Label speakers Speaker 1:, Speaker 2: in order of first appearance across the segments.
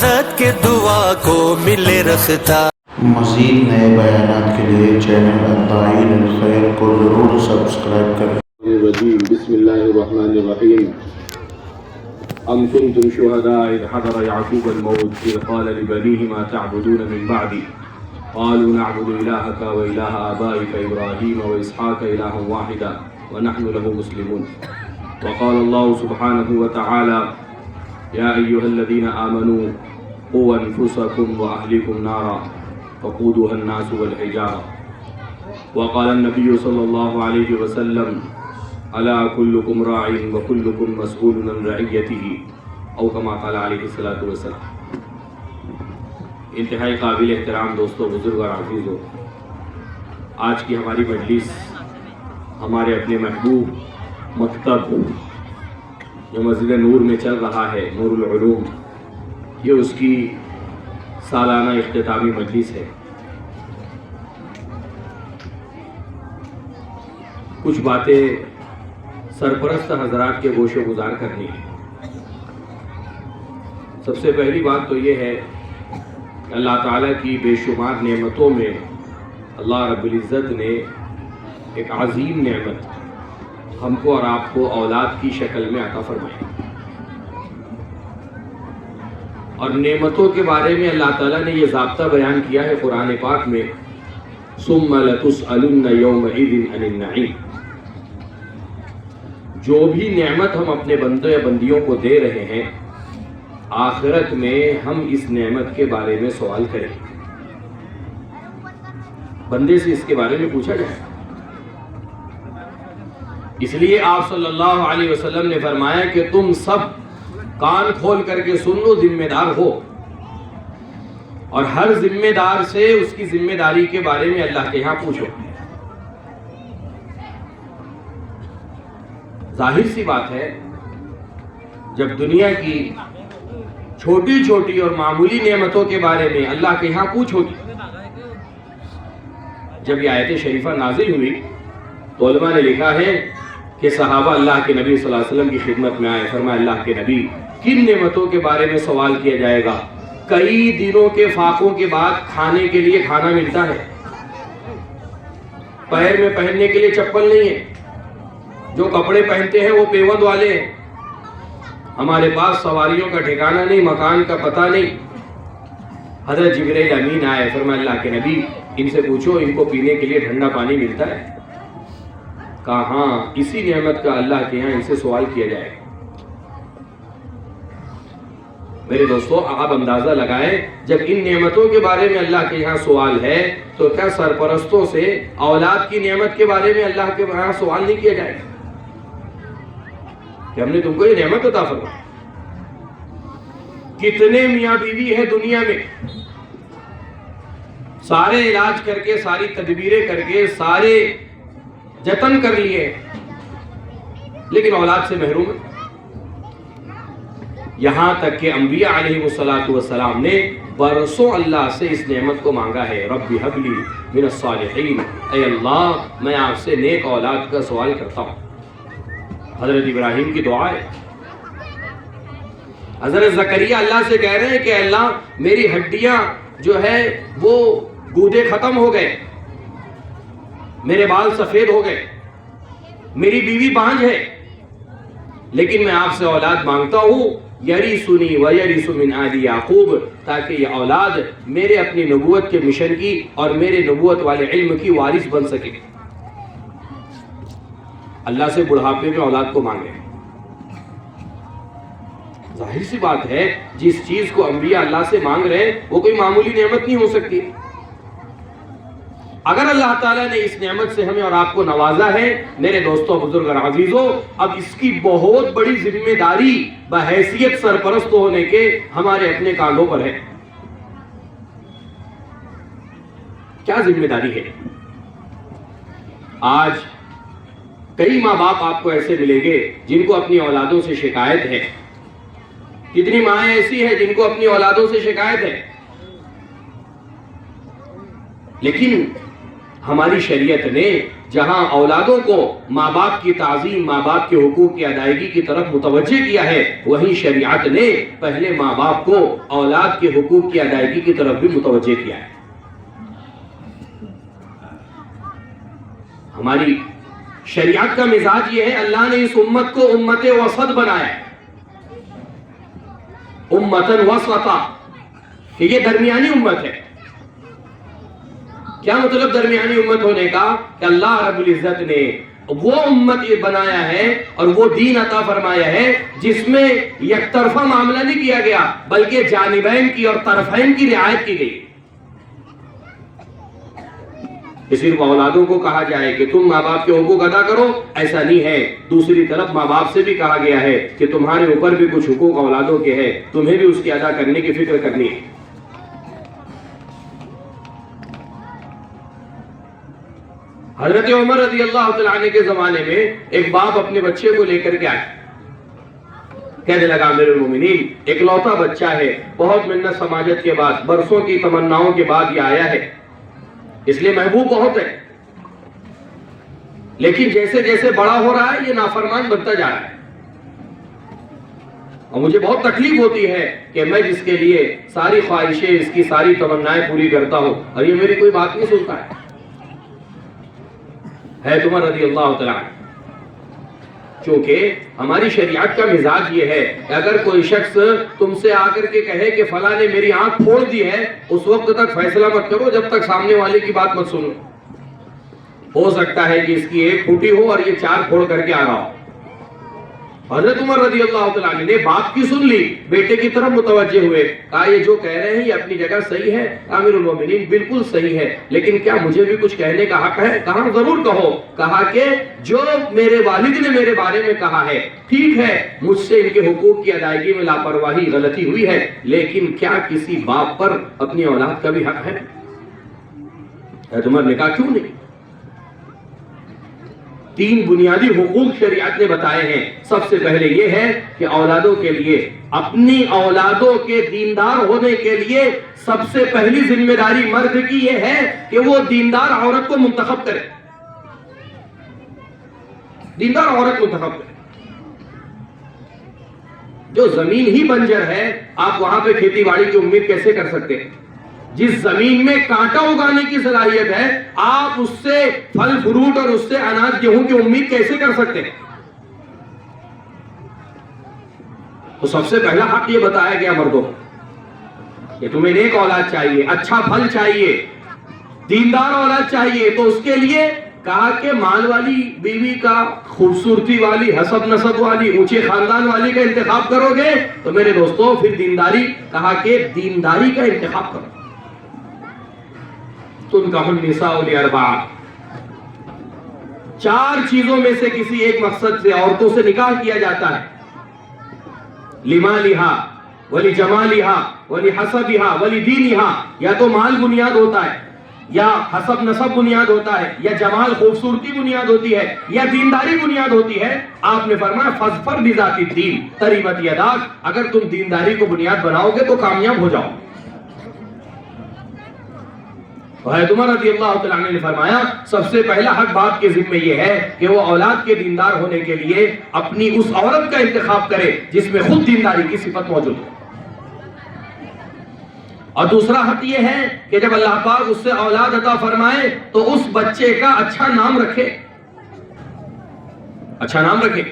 Speaker 1: عزت کے دعا کو ملے رختہ۔
Speaker 2: مزید نئے بیانات کے لیے چینل الداعی الخیر کو ضرور سبسکرائب کریں۔
Speaker 3: بسم اللہ الرحمن الرحیم۔ ام کنتم شہداء اذ حضر یعقوب الموت اذ قال لبنیہ ما تعبدون من بعدی قالوا نعبد الہک و الہ آبائک ابراہیم و اسحاق الہا واحدا ونحن له مسلمون۔ وقال اللہ سبحانہ وتعالی یا ایہا الذین آمنوا قوا انفسکم واہلیکم نارا وقودها الناس والحجارہ۔ وقال النبی صلی اللہ علیہ وسلم الا کلکم راع وکلکم مسئول عن رعیتہ، او کما قال علیہ الصلوۃ والسلام۔ انتہائی قابل احترام دوستو، بزرگ اور عزیزو، آج کی ہماری مجلس ہمارے اپنے محبوب مکتب جو مسجد نور میں چل رہا ہے، نور العلوم، یہ اس کی سالانہ اختتامی مجلس ہے۔ کچھ باتیں سرپرست حضرات کے گوش و گزار کرنی ہے۔ سب سے پہلی بات تو یہ ہے کہ اللہ تعالیٰ کی بے شمار نعمتوں میں اللہ رب العزت نے ایک عظیم نعمت ہم کو اور آپ کو اولاد کی شکل میں عطا فرمائی، اور نعمتوں کے بارے میں اللہ تعالیٰ نے یہ ضابطہ بیان کیا ہے قرآن پاک میں، ثم لتسألن یومئذ عن النعیم۔ جو بھی نعمت ہم اپنے بندوں یا بندیوں کو دے رہے ہیں، آخرت میں ہم اس نعمت کے بارے میں سوال کریں، بندے سے اس کے بارے میں پوچھا جائے۔ اس لیے آپ صلی اللہ علیہ وسلم نے فرمایا کہ تم سب کان کھول کر کے سن لو، ذمہ دار ہو، اور ہر ذمہ دار سے اس کی ذمہ داری کے بارے میں اللہ کے ہاں پوچھو۔ ظاہر سی بات ہے، جب دنیا کی چھوٹی چھوٹی اور معمولی نعمتوں کے بارے میں اللہ کے ہاں پوچھو گی، جب یہ آیت شریفہ نازل ہوئی تو علماء نے لکھا ہے کہ صحابہ اللہ کے نبی صلی اللہ علیہ وسلم کی خدمت میں آئے، فرمایا اللہ کے نبی کن نعمتوں کے بارے میں سوال کیا جائے گا؟ کئی دنوں کے فاقوں کے بعد کھانے کے لیے کھانا ملتا ہے، پیر میں پہننے کے لیے چپل نہیں ہے، جو کپڑے پہنتے ہیں وہ پیوند والے ہیں، ہمارے پاس سواریوں کا ٹھکانہ نہیں، مکان کا پتہ نہیں۔ حضرت جبرائیل امین آئے، فرمایا اللہ کے نبی ان سے پوچھو ان کو پینے کے لیے ٹھنڈا پانی ملتا ہے؟ کہا ہاں، اسی نعمت کا اللہ کے یہاں ان سے سوال کیا جائے گا۔ میرے دوستو، آپ اندازہ لگائیں، جب ان نعمتوں کے بارے میں اللہ کے یہاں سوال ہے تو کیا سرپرستوں سے اولاد کی نعمت کے بارے میں اللہ کے یہاں سوال نہیں کیا جائے گا کہ ہم نے تم کو یہ نعمت عطا فرمائی؟ کتنے میاں بیوی ہیں دنیا میں، سارے علاج کر کے، ساری تدبیریں کر کے، سارے جتن کر لیے، لیکن اولاد سے محروم ہیں۔ یہاں تک کہ انبیاء علیہ السلام نے برسوں اللہ سے اس نعمت کو مانگا ہے، رب ہب لی من الصالحین، اے اللہ میں آپ سے نیک اولاد کا سوال کرتا ہوں۔ حضرت ابراہیم کی دعا ہے۔ حضرت زکریا اللہ سے کہہ رہے ہیں کہ اللہ میری ہڈیاں جو ہے وہ گودے ختم ہو گئے، میرے بال سفید ہو گئے، میری بیوی بانجھ ہے، لیکن میں آپ سے اولاد مانگتا ہوں، یریثنی ویریث من آل یعقوب، تاکہ یہ اولاد میرے اپنی نبوت کے مشن کی اور میرے نبوت والے علم کی وارث بن سکے۔ اللہ سے بڑھاپے میں اولاد کو مانگے۔ ظاہر سی بات ہے، جس چیز کو انبیاء اللہ سے مانگ رہے ہیں وہ کوئی معمولی نعمت نہیں ہو سکتی۔ اگر اللہ تعالیٰ نے اس نعمت سے ہمیں اور آپ کو نوازا ہے، میرے دوستوں، بزرگ اور عزیزوں، اب اس کی بہت بڑی ذمہ داری بحیثیت سرپرست ہونے کے ہمارے اپنے کاندھوں پر ہے۔ کیا ذمہ داری ہے؟ آج کئی ماں باپ آپ کو ایسے ملیں گے جن کو اپنی اولادوں سے شکایت ہے، کتنی مائیں ایسی ہیں جن کو اپنی اولادوں سے شکایت ہے، لیکن ہماری شریعت نے جہاں اولادوں کو ماں باپ کی تعظیم، ماں باپ کے حقوق کی ادائیگی کی طرف متوجہ کیا ہے، وہیں شریعت نے پہلے ماں باپ کو اولاد کے حقوق کی ادائیگی کی طرف بھی متوجہ کیا ہے۔ ہماری شریعت کا مزاج یہ ہے، اللہ نے اس امت کو امت وسط بنایا ہے، امتن وسطا، کہ یہ درمیانی امت ہے۔ کیا مطلب درمیانی امت ہونے کا؟ کہ اللہ رب العزت نے وہ امت بنایا ہے اور وہ دین عطا فرمایا ہے جس میں یک طرفہ معاملہ نہیں کیا گیا، بلکہ جانبین کی اور طرفین کی رعایت کی گئی۔ صرف اولادوں کو کہا جائے کہ تم ماں باپ کے حقوق ادا کرو، ایسا نہیں ہے۔ دوسری طرف ماں باپ سے بھی کہا گیا ہے کہ تمہارے اوپر بھی کچھ حقوق اولادوں کے ہیں، تمہیں بھی اس کی ادا کرنے کی فکر کرنی ہے۔ حضرت عمر رضی اللہ تعالیٰ عنہ کے زمانے میں ایک باپ اپنے بچے کو لے کر کے آئے، کہنے لگا امیر المومنین اکلوتا بچہ ہے، بہت محنت سماجت کے بعد، برسوں کی تمناؤں کے بعد یہ آیا ہے، اس لیے محبوب بہت ہے، لیکن جیسے جیسے بڑا ہو رہا ہے یہ نافرمان بنتا جا رہا ہے، اور مجھے بہت تکلیف ہوتی ہے کہ میں جس کے لیے ساری خواہشیں، اس کی ساری تمنائیں پوری کرتا ہوں اور یہ میری کوئی بات نہیں سنتا ہے۔ عمر رضی اللہ تعالیٰ عنہ، چونکہ ہماری شریعت کا مزاج یہ ہے کہ اگر کوئی شخص تم سے آ کر کے کہے کہ فلاں نے میری آنکھ پھوڑ دی ہے، اس وقت تک فیصلہ مت کرو جب تک سامنے والے کی بات مت سنو۔ ہو سکتا ہے کہ اس کی ایک پھوٹی ہو اور یہ چار پھوڑ کر کے آ رہا ہو۔ حضرت عمر رضی اللہ تعالیٰ عنہ نے بات کی سن لی، بیٹے کی طرف متوجہ ہوئے، کہا یہ جو کہہ رہے ہیں یہ اپنی جگہ صحیح ہے امیر المومنین، بالکل صحیح ہے، لیکن کیا مجھے بھی کچھ کہنے کا حق ہے؟ کہا ضرور کہو۔ کہا کہ جو میرے والد نے میرے بارے میں کہا ہے ٹھیک ہے، مجھ سے ان کے حقوق کی ادائیگی میں لاپرواہی، غلطی ہوئی ہے، لیکن کیا کسی باپ پر اپنی اولاد کا بھی حق ہے؟ حضرت عمر نے کہا کیوں نہیں؟ تین بنیادی حقوق شریعت نے بتائے ہیں۔ سب سے پہلے یہ ہے کہ اولادوں کے لیے، اپنی اولادوں کے دیندار ہونے کے لیے سب سے پہلی ذمہ داری مرد کی یہ ہے کہ وہ دیندار عورت کو منتخب کرے، دیندار عورت منتخب کرے۔ جو زمین ہی بنجر ہے، آپ وہاں پہ کھیتی باڑی کی امید کیسے کر سکتے ہیں؟ جس زمین میں کانٹا اگانے کی صلاحیت ہے، آپ اس سے پھل فروٹ اور اس سے اناج گیہوں کی امید کیسے کر سکتے ہیں؟ تو سب سے پہلا حق یہ بتایا گیا مردوں کہ تمہیں نیک اولاد چاہیے، اچھا پھل چاہیے، دیندار اولاد چاہیے، تو اس کے لیے کہا کہ مال والی بیوی کا، خوبصورتی والی، حسب نسب والی، اونچے خاندان والی کا انتخاب کرو گے تو میرے دوستوں پھر دینداری، کہا کہ دینداری کا انتخاب کرو۔ تنکح النساء لاربع، چار چیزوں میں سے کسی ایک مقصد سے عورتوں سے نکاح کیا جاتا ہے، لمالہا ولجمالہا ولحسبہا ولدینہا، یا تو مال بنیاد ہوتا ہے، یا حسب نسب بنیاد ہوتا ہے، یا جمال خوبصورتی بنیاد ہوتی ہے، یا دینداری بنیاد ہوتی ہے۔ آپ نے فرمایا فاظفر بذات الدین تربت یداک، اگر تم دینداری کو بنیاد بناؤ گے تو کامیاب ہو جاؤ۔ حضرت عمر رضی اللہ تعالیٰ عنہ نے فرمایا سب سے پہلا حق باپ کے ذمہ یہ ہے کہ وہ اولاد کے دیندار ہونے کے لیے اپنی اس عورت کا انتخاب کرے جس میں خود دینداری کی صفت موجود ہو، اور دوسرا حق یہ ہے کہ جب اللہ پاک اس سے اولاد عطا فرمائے تو اس بچے کا اچھا نام رکھے، اچھا نام رکھے۔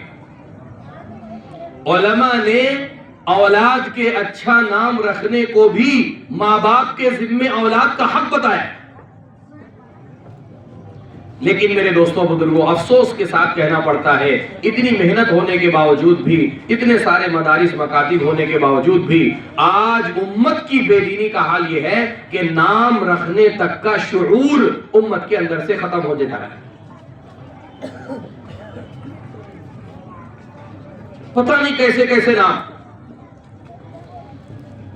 Speaker 3: علماء نے اولاد کے اچھا نام رکھنے کو بھی ماں باپ کے ذمہ اولاد کا حق بتایا، لیکن میرے دوستوں بزرگوں افسوس کے ساتھ کہنا پڑتا ہے اتنی محنت ہونے کے باوجود بھی، اتنے سارے مدارس مکاتب ہونے کے باوجود بھی آج امت کی بے دینی کا حال یہ ہے کہ نام رکھنے تک کا شعور امت کے اندر سے ختم ہو جاتا ہے۔ پتہ نہیں کیسے کیسے نام،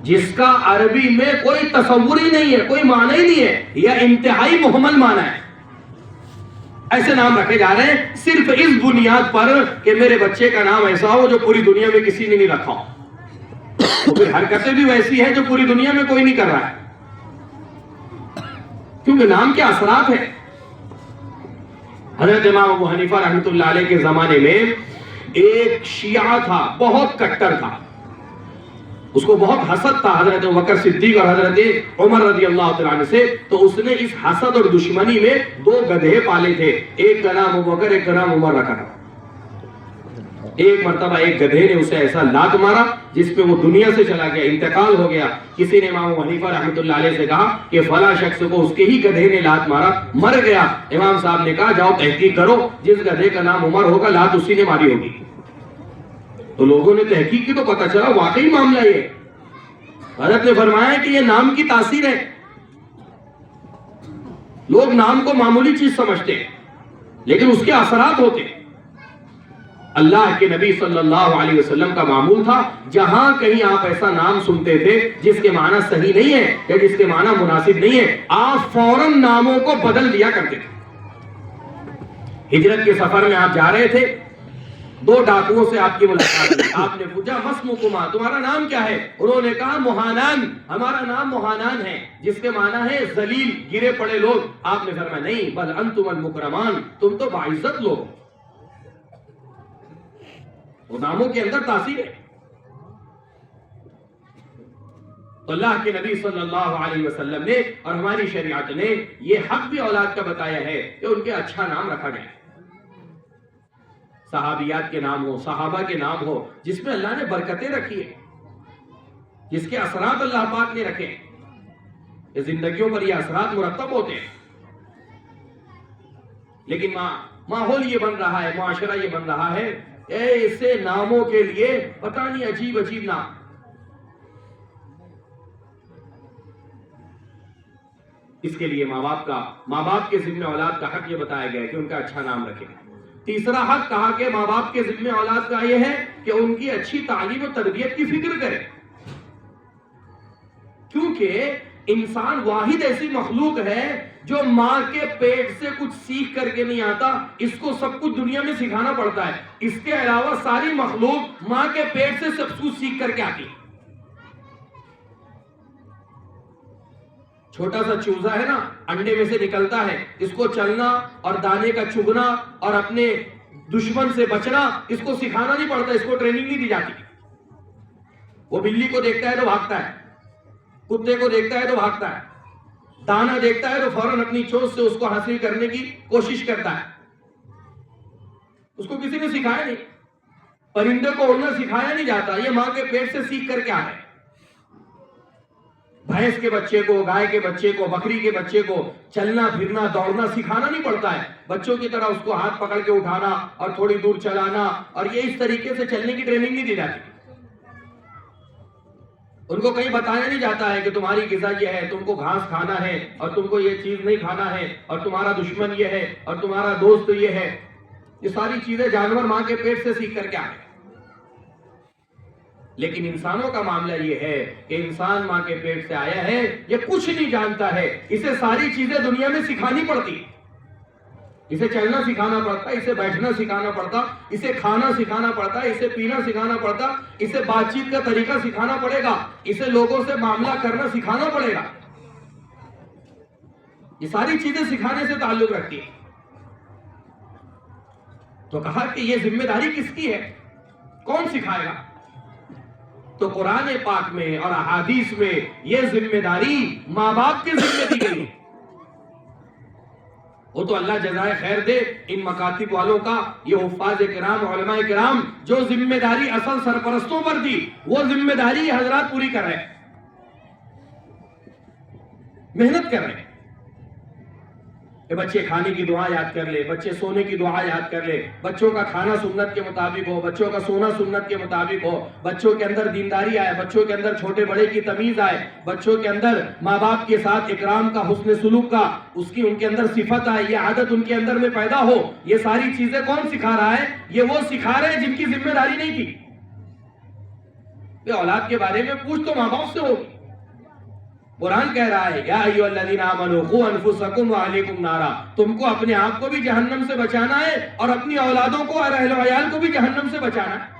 Speaker 3: جس کا عربی میں کوئی تصور ہی نہیں ہے، کوئی معنی ہی نہیں ہے، یا انتہائی مہمل معنی ہے، ایسے نام رکھے جا رہے ہیں صرف اس بنیاد پر کہ میرے بچے کا نام ایسا ہو جو پوری دنیا میں کسی نے نہیں رکھا ہو، پھر حرکتیں بھی ویسی ہیں جو پوری دنیا میں کوئی نہیں کر رہا ہے، کیونکہ نام کے اثرات ہیں۔ حضرت امام ابو حنیفہ رحمۃ اللہ علیہ کے زمانے میں ایک شیعہ تھا، بہت کٹر تھا، اس کو بہت حسد تھا حضرت ابوبکر صدیق اور حضرت عمر رضی اللہ تعالیٰ عنہ سے. تو اس نے اس حسد اور دشمنی میں 2 گدھے پالے تھے، ایک کا نام ابوبکر، ایک کا نام عمر رکھا تھا. ایک مرتبہ ایک گدھے نے اسے ایسا لات مارا جس پہ وہ دنیا سے چلا گیا، انتقال ہو گیا. کسی نے امام ابو حنیفہ رحمۃ اللہ علیہ سے کہا کہ فلاں شخص کو اس کے ہی گدھے نے لات مارا، مر گیا. امام صاحب نے کہا جاؤ تحقیق کرو، جس گدھے کا نام عمر ہوگا لات اسی نے ماری ہوگی. تو لوگوں نے تحقیق کی تو پتہ چلا واقعی معاملہ یہ. حضرت نے فرمایا کہ یہ نام کی تاثیر ہے. لوگ نام کو معمولی چیز سمجھتے ہیں لیکن اس کے اثرات ہوتے ہیں. اللہ کے نبی صلی اللہ علیہ وسلم کا معمول تھا جہاں کہیں آپ ایسا نام سنتے تھے جس کے معنی صحیح نہیں ہے یا جس کے معنی مناسب نہیں ہے، آپ فوراً ناموں کو بدل دیا کرتے تھے. ہجرت کے سفر میں آپ جا رہے تھے، 2 ڈاکوؤں سے آپ کی ملاقات ہوئی. آپ نے پوچھا مسمکما، تمہارا نام کیا ہے؟ انہوں نے کہا مہانان، ہمارا نام مہانان ہے، جس کے معنی ہے ذلیل، گرے پڑے لوگ. آپ نے فرمایا نہیں، بل انتم المکرمان، تم تو باعزت لوگ. وہ ناموں کے اندر تاثیر ہے. تو اللہ کے نبی صلی اللہ علیہ وسلم نے اور ہماری شریعت نے یہ حق بھی اولاد کا بتایا ہے کہ ان کے اچھا نام رکھا جائے. صحابیات کے نام ہو، صحابہ کے نام ہو جس میں اللہ نے برکتیں رکھی ہیں، جس کے اثرات اللہ پاک نے رکھے ہیں. یہ زندگیوں پر یہ اثرات مرتب ہوتے ہیں. لیکن ماحول یہ بن رہا ہے، معاشرہ یہ بن رہا ہے، ایسے ناموں کے لیے پتہ نہیں عجیب عجیب نام. اس کے لیے ماں باپ کے ذمہ اولاد کا حق یہ بتایا گیا کہ ان کا اچھا نام رکھیں. تیسرا حق کہا کہ ماں باپ کے ذمہ اولاد کا یہ ہے کہ ان کی اچھی تعلیم و تربیت کی فکر کرے، کیونکہ انسان واحد ایسی مخلوق ہے جو ماں کے پیٹ سے کچھ سیکھ کر کے نہیں آتا، اس کو سب کچھ دنیا میں سکھانا پڑتا ہے. اس کے علاوہ ساری مخلوق ماں کے پیٹ سے سب کچھ سیکھ کر کے آتی. چھوٹا سا چوزا ہے نا، انڈے میں سے نکلتا ہے، اس کو چلنا اور دانے کا چگنا اور اپنے دشمن سے بچنا اس کو سکھانا نہیں پڑتا، اس کو ٹریننگ نہیں دی جاتی. وہ بلی کو دیکھتا ہے تو بھاگتا ہے، کتے کو دیکھتا ہے تو بھاگتا ہے، دانا دیکھتا ہے تو فوراً اپنی چونچ سے اس کو حاصل کرنے کی کوشش کرتا ہے. اس کو کسی نے سکھایا نہیں. پرندے کو اڑنا سکھایا نہیں جاتا، یہ ماں کے پیٹ سے سیکھ کر کے آ ہے. بھینس کے بچے کو، گائے کے بچے کو، بکری کے بچے کو چلنا پھرنا دوڑنا سکھانا نہیں پڑتا ہے. بچوں کی طرح اس کو ہاتھ پکڑ کے اٹھانا اور تھوڑی دور چلانا اور یہ اس طریقے سے چلنے کی ٹریننگ نہیں دی جاتی. ان کو کہیں بتایا نہیں جاتا ہے کہ تمہاری غذا یہ ہے، تم کو گھاس کھانا ہے اور تم کو یہ چیز نہیں کھانا ہے، اور تمہارا دشمن یہ ہے اور تمہارا دوست یہ ہے. یہ ساری چیزیں جانور ماں کے پیٹ سے سیکھ کر کے آئے. لیکن انسانوں کا معاملہ یہ ہے کہ انسان ماں کے پیٹ سے آیا ہے، یہ کچھ نہیں جانتا ہے، اسے ساری چیزیں دنیا میں سکھانی پڑتی. اسے چلنا سکھانا پڑتا، اسے بیٹھنا سکھانا پڑتا، اسے کھانا سکھانا پڑتا، اسے پینا سکھانا پڑتا، اسے بات چیت کا طریقہ سکھانا پڑے گا، اسے لوگوں سے معاملہ کرنا سکھانا پڑے گا. یہ ساری چیزیں سکھانے سے تعلق رکھتی ہیں. تو کہا کہ یہ ذمہ داری کس کی ہے، کون سکھائے گا؟ تو قرآن پاک میں اور احادیث میں یہ ذمہ داری ماں باپ کے ذمہ دی گئی ہے. وہ تو اللہ جزائے خیر دے ان مکاتب والوں کا، یہ حفاظ کرام علماء کرام جو ذمہ داری اصل سرپرستوں پر دی، وہ ذمہ داری یہ حضرات پوری کر رہے ہیں، محنت کر رہے ہیں کہ بچے کھانے کی دعا یاد کر لے، بچے سونے کی دعا یاد کر لے، بچوں کا کھانا سنت کے مطابق ہو، بچوں کا سونا سنت کے مطابق ہو، بچوں کے اندر دینداری آئے، بچوں کے اندر چھوٹے بڑے کی تمیز آئے، بچوں کے اندر ماں باپ کے ساتھ اکرام کا، حسن سلوک کا، اس کی ان کے اندر صفت آئے، یہ عادت ان کے اندر میں پیدا ہو. یہ ساری چیزیں کون سکھا رہا ہے؟ یہ وہ سکھا رہے ہیں جن کی ذمہ داری نہیں تھی. یہ اولاد کے بارے میں پوچھ تو ماں باپ سے ہوگی. قرآن کہہ رہا ہے یا ایھا الذین آمنوا قوا انفسکم وعلیکم نارا، تم کو اپنے آپ کو بھی جہنم سے بچانا ہے اور اپنی اولادوں کو اور اہل و عیال کو بھی جہنم سے بچانا ہے.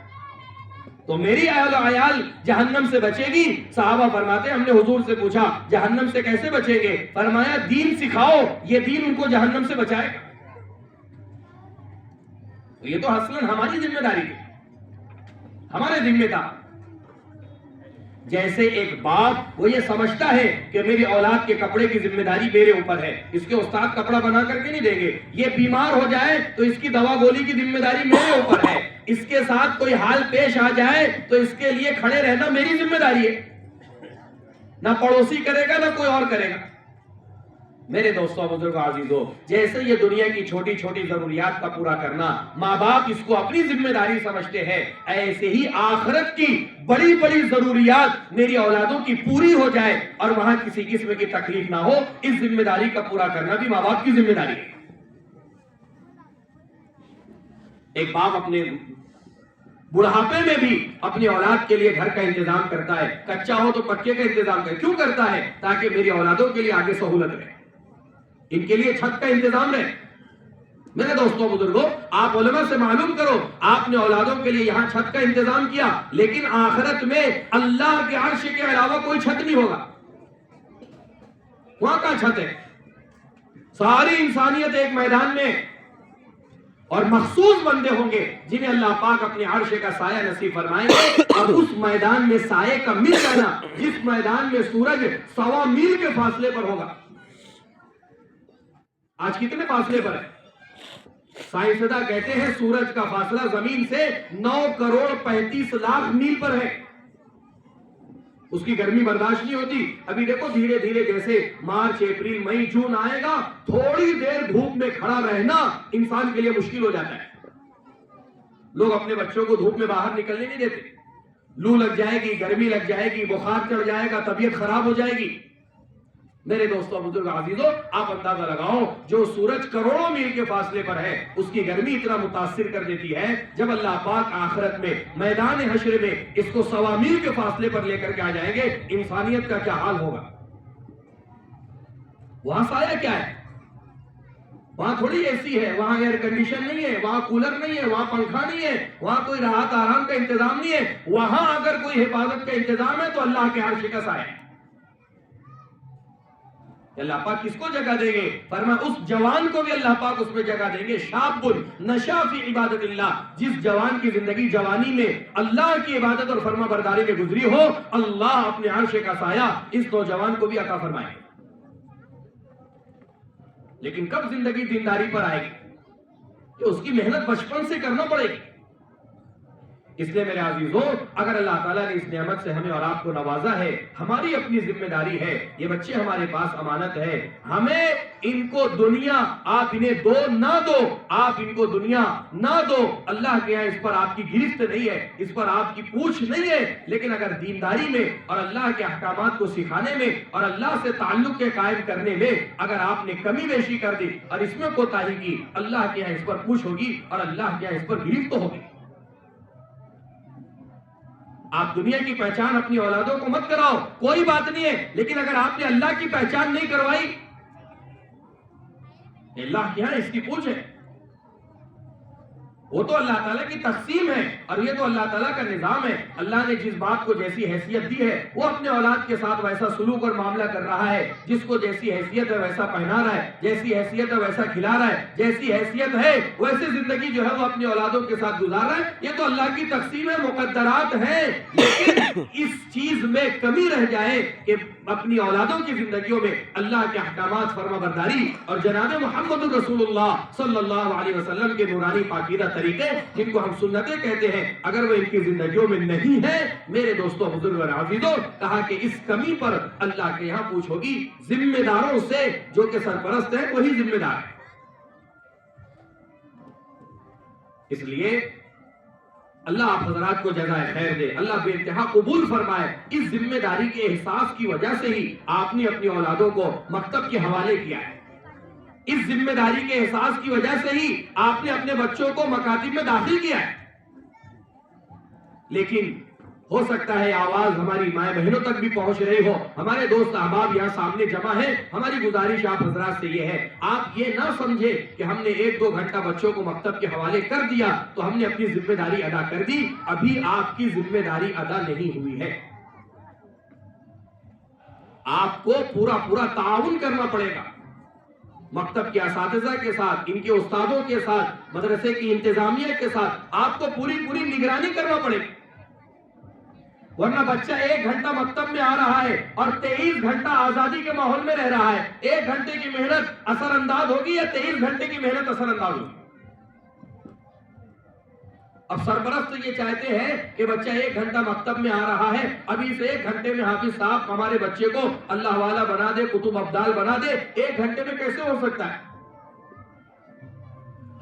Speaker 3: تو میری اہل و عیال جہنم سے بچے گی. صحابہ فرماتے ہیں ہم نے حضور سے پوچھا جہنم سے کیسے بچیں گے؟ فرمایا دین سکھاؤ، یہ دین ان کو جہنم سے بچائے گا. تو یہ تو اصلاً ہماری ذمہ داری ہے، ہمارے ذمہ دار. جیسے ایک باپ وہ یہ سمجھتا ہے کہ میری اولاد کے کپڑے کی ذمہ داری میرے اوپر ہے، اس کے استاد کپڑا بنا کر کے نہیں دیں گے، یہ بیمار ہو جائے تو اس کی دوا گولی کی ذمہ داری میرے اوپر ہے، اس کے ساتھ کوئی حال پیش آ جائے تو اس کے لیے کھڑے رہنا میری ذمہ داری ہے، نہ پڑوسی کرے گا نہ کوئی اور کرے گا. میرے دوستوں بزرگوں عزیزوں، جیسے یہ دنیا کی چھوٹی چھوٹی ضروریات کا پورا کرنا ماں باپ اس کو اپنی ذمہ داری سمجھتے ہیں، ایسے ہی آخرت کی بڑی بڑی ضروریات میری اولادوں کی پوری ہو جائے اور وہاں کسی قسم کی تکلیف نہ ہو، اس ذمہ داری کا پورا کرنا بھی ماں باپ کی ذمہ داری ہے. ایک باپ اپنے بڑھاپے میں بھی اپنی اولاد کے لیے گھر کا انتظام کرتا ہے، کچا ہو تو پکے کا انتظام کرے. کیوں کرتا ہے؟ تاکہ میری اولادوں کے لیے آگے سہولت رہے، ان کے لیے چھت کا انتظام رہے. میرے دوستوں بزرگوں، آپ علماء سے معلوم کرو، آپ نے اولادوں کے لیے یہاں چھت کا انتظام کیا، لیکن آخرت میں اللہ کے عرش کے علاوہ کوئی چھت نہیں ہوگا. وہاں کا چھت ہے، ساری انسانیت ایک میدان میں، اور مخصوص بندے ہوں گے جنہیں اللہ پاک اپنے عرش کا سایہ نصیب فرمائیں گے. اور اس میدان میں سائے کا مل جانا، جس میدان میں سورج 1.25 میل کے فاصلے پر ہوگا. آج کتنے فاصلے پر ہے؟ سائنسداں کہتے ہیں سورج کا فاصلہ زمین سے 9,35,00,000 میل پر ہے. اس کی گرمی برداشت نہیں ہوتی. ابھی دیکھو دھیرے دھیرے جیسے مارچ اپریل مئی جون آئے گا، تھوڑی دیر دھوپ میں کھڑا رہنا انسان کے لیے مشکل ہو جاتا ہے. لوگ اپنے بچوں کو دھوپ میں باہر نکلنے نہیں دیتے، لو لگ جائے گی، گرمی لگ جائے گی، بخار چڑھ جائے گا، طبیعت خراب ہو جائے گی. میرے دوستوں بزرگ عزیزوں، آپ اندازہ لگاؤ، جو سورج کروڑوں میل کے فاصلے پر ہے اس کی گرمی اتنا متاثر کر دیتی ہے، جب اللہ پاک آخرت میں میدان حشر میں اس کو 1.25 میل کے فاصلے پر لے کر کے آ جائیں گے، انسانیت کا کیا حال ہوگا. وہاں سایہ کیا ہے؟ وہاں تھوڑی اے سی ہے، وہاں ایئر کنڈیشن نہیں ہے، وہاں کولر نہیں ہے، وہاں پنکھا نہیں ہے، وہاں کوئی راحت آرام کا انتظام نہیں ہے. وہاں اگر کوئی حفاظت کا انتظام ہے تو اللہ کے عرش کا سایہ ہے. اللہ پاک کس کو جگہ دیں گے؟ فرمایا اس جوان کو بھی اللہ پاک اس میں جگہ دیں گے. شاب نشا فی عبادت اللہ، جس جوان کی زندگی جوانی میں اللہ کی عبادت اور فرما برداری میں گزری ہو، اللہ اپنے عرش کا سایہ اس نوجوان کو بھی عطا فرمائے. لیکن کب زندگی دینداری پر آئے گی؟ کہ اس کی محنت بچپن سے کرنا پڑے گی. اس لیے میرے عزیزوں، اگر اللہ تعالیٰ نے اس نعمت سے ہمیں اور آپ کو نوازا ہے، ہماری اپنی ذمہ داری ہے، یہ بچے ہمارے پاس امانت ہے، ہمیں ان کو دنیا آپ انہیں دو نہ دو، آپ ان کو دنیا نہ دو، اللہ کے یہاں اس پر آپ کی گرفت نہیں ہے، اس پر آپ کی پوچھ نہیں ہے. لیکن اگر دینداری میں اور اللہ کے احکامات کو سکھانے میں اور اللہ سے تعلق کے قائم کرنے میں اگر آپ نے کمی بیشی کر دی اور اس میں کوتاہی کی، اللہ کے یہاں اس پر پوچھ ہوگی اور اللہ کے یہاں اس پر گرفت ہوگی. آپ دنیا کی پہچان اپنی اولادوں کو مت کراؤ، کوئی بات نہیں ہے، لیکن اگر آپ نے اللہ کی پہچان نہیں کروائی، اللہ کے یہاں اس کی پوچھ ہے. وہ تو اللہ تعالیٰ کی تقسیم ہے اور یہ تو اللہ تعالیٰ کا نظام ہے. اللہ نے جس بات کو جیسی حیثیت دی ہے وہ اپنے اولاد کے ساتھ ویسا سلوک اور معاملہ کر رہا ہے. جس کو جیسی حیثیت ہے ویسا پہنا رہا ہے، جیسی حیثیت ہے ویسا کھلا رہا ہے، جیسی حیثیت ہے ویسے زندگی جو ہے وہ اپنی اولادوں کے ساتھ گزار رہا ہے. یہ تو اللہ کی تقسیم ہے، مقدرات ہیں. لیکن اس چیز میں کمی رہ جائے کہ اپنی اولادوں کی زندگیوں میں اللہ کے احکامات فرما برداری اور جناب محمد رسول اللہ صلی اللہ علیہ وسلم کے نورانی پاکیزہ طریقے جن کو ہم سنتیں کہتے ہیں، اگر وہ ان کی زندگیوں میں نہیں ہے، میرے دوستوں بزرگ اور عزیزوں، کہا کہ اس کمی پر اللہ کے یہاں پوچھ ہوگی. ذمہ داروں سے جو کہ سرپرست ہے وہی ذمہ دار ہے. اس لیے اللہ آپ حضرات کو جزائے خیر دے، اللہ بے انتہا قبول فرمائے. اس ذمہ داری کے احساس کی وجہ سے ہی آپ نے اپنی اولادوں کو مکتب کے حوالے کیا ہے. اس ذمہ داری کے احساس کی وجہ سے ہی آپ نے اپنے بچوں کو مکاتب میں داخل کیا ہے. لیکن ہو سکتا ہے آواز ہماری مائیں بہنوں تک بھی پہنچ رہی ہو. ہمارے دوست احباب یہاں سامنے جمع ہیں. ہماری گزارش آپ حضرات سے یہ ہے، آپ یہ نہ سمجھے کہ ہم نے 1-2 گھنٹہ بچوں کو مکتب کے حوالے کر دیا تو ہم نے اپنی ذمہ داری ادا کر دی. ابھی آپ کی ذمہ داری ادا نہیں ہوئی ہے. آپ کو پورا تعاون کرنا پڑے گا. مکتب کے اساتذہ کے ساتھ، ان کے استادوں کے ساتھ، مدرسے کی انتظامیہ کے ساتھ آپ کو پوری نگرانی کرنا پڑے گی، ورنہ بچہ 1 گھنٹہ مکتب میں آ رہا ہے اور 23 گھنٹہ آزادی کے ماحول میں رہ رہا ہے، 1 گھنٹے کی محنت اثر انداز ہوگی یا 23 گھنٹے کی محنت اثر انداز ہوگی؟ اب سرپرست یہ چاہتے ہیں کہ بچہ 1 گھنٹہ مکتب میں آ رہا ہے، ابھی اس 1 گھنٹے میں حافظ صاحب ہمارے بچے کو اللہ والا بنا دے، کتب ابدال بنا دے، 1 گھنٹے میں کیسے ہو سکتا ہے؟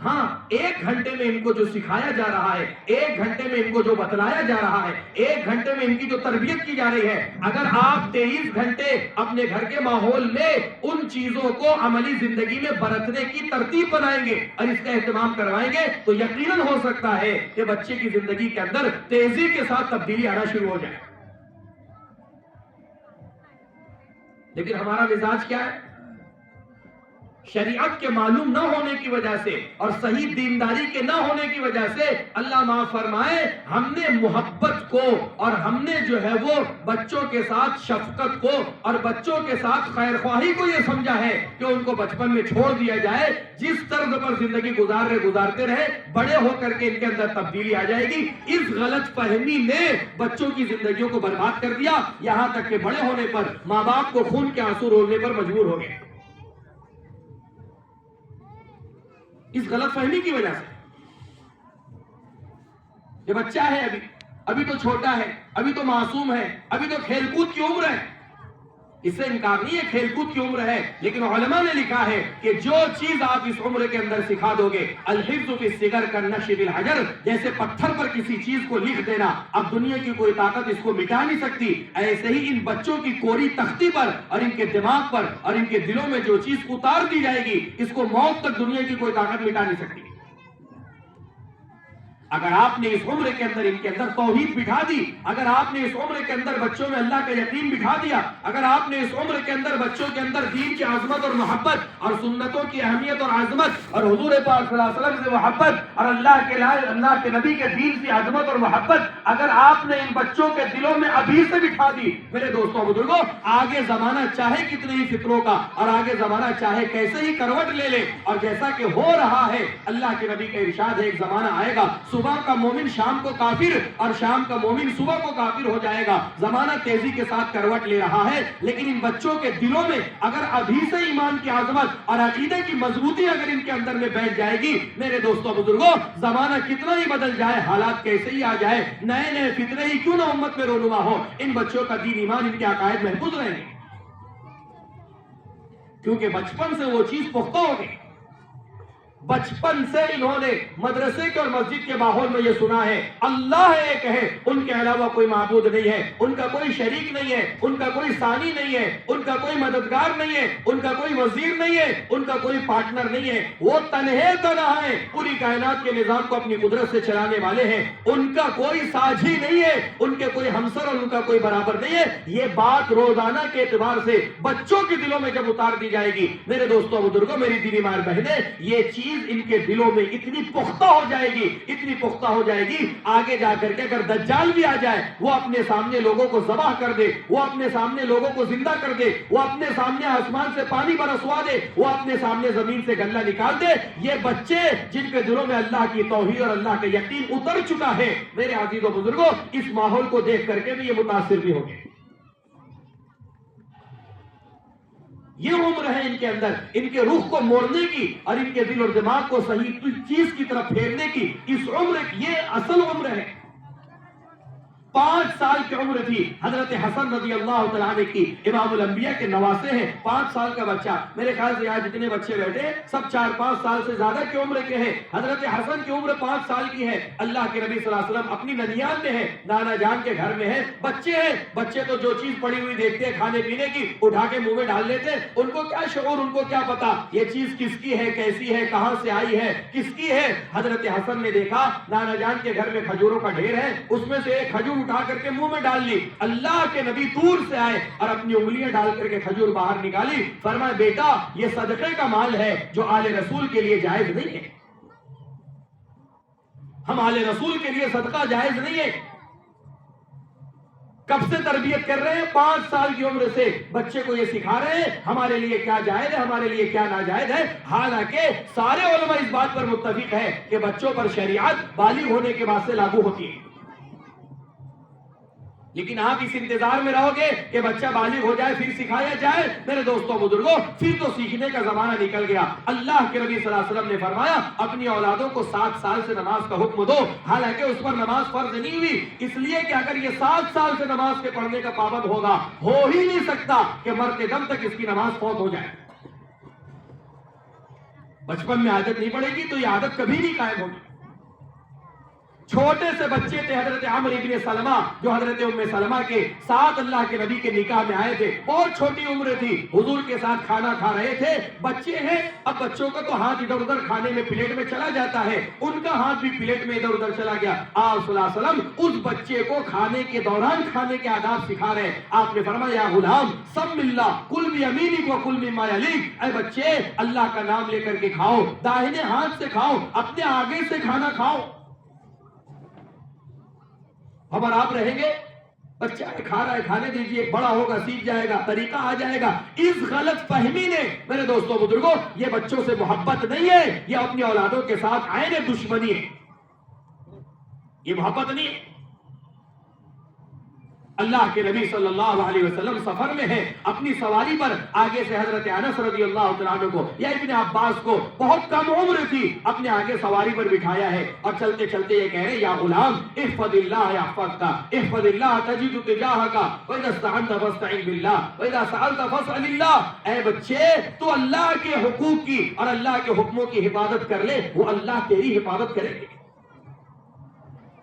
Speaker 3: ہاں 1 گھنٹے میں ان کو جو سکھایا جا رہا ہے، 1 گھنٹے میں ان کو جو بتلایا جا رہا ہے، 1 گھنٹے میں ان کی جو تربیت کی جا رہی ہے، اگر آپ 23 گھنٹے اپنے گھر کے ماحول میں ان چیزوں کو عملی زندگی میں برتنے کی ترتیب بنائیں گے اور اس کا اہتمام کروائیں گے تو یقیناً ہو سکتا ہے کہ بچے کی زندگی کے اندر تیزی کے ساتھ تبدیلی آنا شروع ہو جائے۔ لیکن ہمارا مزاج کیا ہے؟ شریعت کے معلوم نہ ہونے کی وجہ سے اور صحیح دینداری کے نہ ہونے کی وجہ سے اللہ معاف فرمائے ہم نے محبت کو اور ہم نے جو ہے وہ بچوں کے ساتھ شفقت کو اور بچوں کے ساتھ خیر خواہی کو یہ سمجھا ہے کہ ان کو بچپن میں چھوڑ دیا جائے، جس طرز پر زندگی گزارتے رہے، بڑے ہو کر کے ان کے اندر تبدیلی آ جائے گی۔ اس غلط فہمی نے بچوں کی زندگیوں کو برباد کر دیا، یہاں تک کہ بڑے ہونے پر ماں باپ کو خون کے آنسو رونے پر مجبور ہو گئے، اس غلط فہمی کی وجہ سے۔ یہ بچہ ہے، ابھی تو چھوٹا ہے، ابھی تو معصوم ہے، ابھی تو کھیل کود کی عمر ہے، اس سے انکار نہیں ہے، کھیل کود کی عمر ہے، لیکن علماء نے لکھا ہے کہ جو چیز آپ اس عمر کے اندر سکھا دو گے، الحفظ فی الصغر کالنقش فی الحجر، جیسے پتھر پر کسی چیز کو لکھ دینا، اب دنیا کی کوئی طاقت اس کو مٹا نہیں سکتی، ایسے ہی ان بچوں کی کوری تختی پر اور ان کے دماغ پر اور ان کے دلوں میں جو چیز اتار دی جائے گی، اس کو موت تک دنیا کی کوئی طاقت مٹا نہیں سکتی۔ اگر آپ نے اس عمر کے اندر ان کے اندر توحید بٹھا دی، اگر آپ نے اس عمر کے اندر بچوں میں اللہ کا یقین بٹھا دیا، اگر آپ نے اس عمر کے اندر بچوں کے اندر دین کی عظمت اور محبت اور سنتوں کی اہمیت اور عظمت اور حضور پاک صلی اللہ علیہ وسلم سے محبت اور اللہ کے نبی کے دین کی عظمت اور محبت اگر آپ نے ان بچوں کے دلوں میں ابھی سے بٹھا دی، میرے دوستوں بزرگوں، آگے زمانہ چاہے کتنے ہی فطروں کا اور آگے زمانہ چاہے کیسے ہی کروٹ لے لے، اور جیسا کہ ہو رہا ہے، اللہ کے نبی کا ارشاد ہے ایک زمانہ آئے گا صبح کا مومن شام کو کافر اور شام کا مومن صبح کو کافر ہو جائے گا۔ زمانہ تیزی کے ساتھ کروٹ لے رہا ہے، لیکن ان بچوں کے دلوں میں اگر ابھی سے ایمان کی عظمت اور عقیدے کی مضبوطی اگر ان کے اندر میں بیٹھ جائے گی، میرے دوستوں بزرگوں، زمانہ کتنا ہی بدل جائے، حالات کیسے ہی آ جائے، نئے فتنے ہی کیوں نہ امت میں رونما ہو، ان بچوں کا دین ایمان ان کے عقائد محفوظ رہیں گے، کیونکہ بچپن سے وہ چیز پختہ ہو گئی۔ بچپن سے انہوں نے مدرسے کے اور مسجد کے ماحول میں یہ سنا ہے اللہ ایک ہے، ان کے علاوہ کوئی معبود نہیں ہے، ان کا کوئی شریک نہیں ہے، ان کا کوئی ثانی نہیں ہے، ان کا کوئی مددگار نہیں ہے، ان کا کوئی وزیر نہیں ہے، ان کا کوئی پارٹنر نہیں ہے، وہ تنہا ہے، پوری کائنات کے نظام کو اپنی قدرت سے چلانے والے ہیں، ان کا کوئی ساجھی نہیں ہے، ان کے کوئی ہمسر اور ان کا کوئی برابر نہیں ہے۔ یہ بات روزانہ کے اعتبار سے بچوں کے دلوں میں جب اتار دی جائے گی، میرے دوستوں بزرگوں، میری دینی ماں بہنیں، یہ چیز ان کے دلوں میں اتنی پختہ ہو جائے گی، اتنی پختہ ہو جائے گی، آگے جا کر کے اگر دجال بھی آ جائے، وہ اپنے سامنے لوگوں کو ذبح کر دے، وہ اپنے سامنے لوگوں کو زندہ کر دے، وہ اپنے سامنے آسمان سے پانی برسوا دے، وہ اپنے سامنے زمین سے گلہ نکال دے، یہ بچے جن کے دلوں میں اللہ کی توحید اور اللہ کا یقین اتر چکا ہے، میرے عزیز و بزرگوں، اس ماحول کو دیکھ کر کے بھی یہ متاثر بھی ہو گئے۔ یہ عمر ہے ان کے اندر، ان کے روح کو موڑنے کی اور ان کے دل اور دماغ کو صحیح چیز کی طرف پھیرنے کی، اس عمر یہ اصل عمر ہے۔ 5 سال کی عمر تھی حضرت حسن رضی اللہ تعالیٰ عنہ کی، امام الانبیاء کے نواسے ہیں، 5 سال کا بچہ، میرے خیال سے یہاں جتنے بچے بیٹھے سب 4-5 سال سے زیادہ کی عمر کے ہیں۔ حضرت حسن کی عمر 5 سال کی ہے، اللہ کے نبی صلی اللہ علیہ وسلم اپنی ننیال میں ہے، نانا جان کے گھر میں ہے، بچے ہیں، بچے تو جو چیز پڑی ہوئی دیکھتے ہیں کھانے پینے کی اٹھا کے منہ میں ڈال لیتے، ان کو کیا شعور، ان کو کیا پتا یہ چیز کس کی ہے، کیسی ہے، کہاں سے آئی ہے، کس کی ہے۔ حضرت حسن نے دیکھا نانا جان کے گھر میں کھجوروں کا ڈھیر ہے، اس میں سے ایک کھجور اٹھا کر کے منہ میں ڈال لی، اللہ کے نبی دور سے آئے اور اپنی انگلیاں ڈال کر کے کھجور باہر نکالی، فرمایا بیٹا یہ صدقے کا مال ہے جو آل رسول کے لیے جائز نہیں ہے، ہم آل رسول کے لیے صدقہ جائز نہیں ہے۔ کب سے تربیت کر رہے ہیں؟ 5 سال کی عمر سے بچے کو یہ سکھا رہے ہیں ہمارے لیے کیا جائز ہے، ہمارے لیے کیا ناجائز ہے۔ حالانکہ سارے علماء اس بات پر متفق ہے کہ بچوں پر شریعت بالغ ہونے کے بعد سے لاگو ہوتی ہے، لیکن آپ اس انتظار میں رہو گے کہ بچہ بالغ ہو جائے پھر سکھایا جائے۔ میرے دوستوں بزرگوں، پھر تو سیکھنے کا زمانہ نکل گیا۔ اللہ کے نبی صلی اللہ علیہ وسلم نے فرمایا اپنی اولادوں کو 7 سال سے نماز کا حکم دو، حالانکہ اس پر نماز فرض نہیں ہوئی، اس لیے کہ اگر یہ 7 سال سے نماز کے پڑھنے کا پابند ہوگا، ہو ہی نہیں سکتا کہ مرتے دم تک اس کی نماز فوت ہو جائے۔ بچپن میں عادت نہیں پڑے گی تو یہ عادت کبھی نہیں قائم ہوگی۔ چھوٹے سے بچے تھے حضرت عمرو ابن سلمہ جو حضرت ام سلمہ کے ساتھ اللہ کے نبی کے نکاح میں آئے تھے، بہت چھوٹی عمر تھی، حضور کے ساتھ کھانا کھا رہے تھے، بچے ہیں، اب بچوں کا تو ہاتھ ادھر ادھر کھانے میں پلیٹ میں چلا جاتا ہے، ان کا ہاتھ بھی پلیٹ میں ادھر ادھر چلا گیا۔ آپ صلی اللہ علیہ وسلم اس بچے کو کھانے کے دوران کھانے کے آداب سکھا رہے ہیں۔ آپ نے فرمایا یا غلام سم اللہ کل بیمینک وکل مما یلیک، اے بچے اللہ کا نام لے کر کے کھاؤ، داہنے ہاتھ سے کھاؤ، اپنے آگے سے کھانا کھاؤ۔ ہم اور آپ رہیں گے بچہ کھا رہا ہے کھانے دیجئے، بڑا ہوگا سیکھ جائے گا، طریقہ آ جائے گا۔ اس غلط فہمی نے میرے دوستوں بزرگوں یہ بچوں سے محبت نہیں ہے، یہ اپنی اولادوں کے ساتھ عین دشمنی ہے، یہ محبت نہیں ہے۔ اللہ کے نبی صلی اللہ علیہ وسلم سفر میں ہیں، اپنی سواری پر آگے سے حضرت انس رضی اللہ تعالیٰ عنہ کو یا ابن عباس کو، بہت کم عمر تھی، اپنے آگے سواری پر بٹھایا ہے اور چلتے چلتے یہ کہہ رہے یا غلام احفظ اللہ یحفظک، احفظ اللہ تجد تجاہک، وَإِذَا اسْتَعَنْتَ فَاسْتَعِنْ بِاللَّهِ وَإِذَا سَأَلْتَ فَاسْأَلِ اللَّهِ۔ اے بچے تو اللہ کے حقوق کی اور اللہ کے حکموں کی حفاظت کر لے، وہ اللہ تیری حفاظت کرے گے۔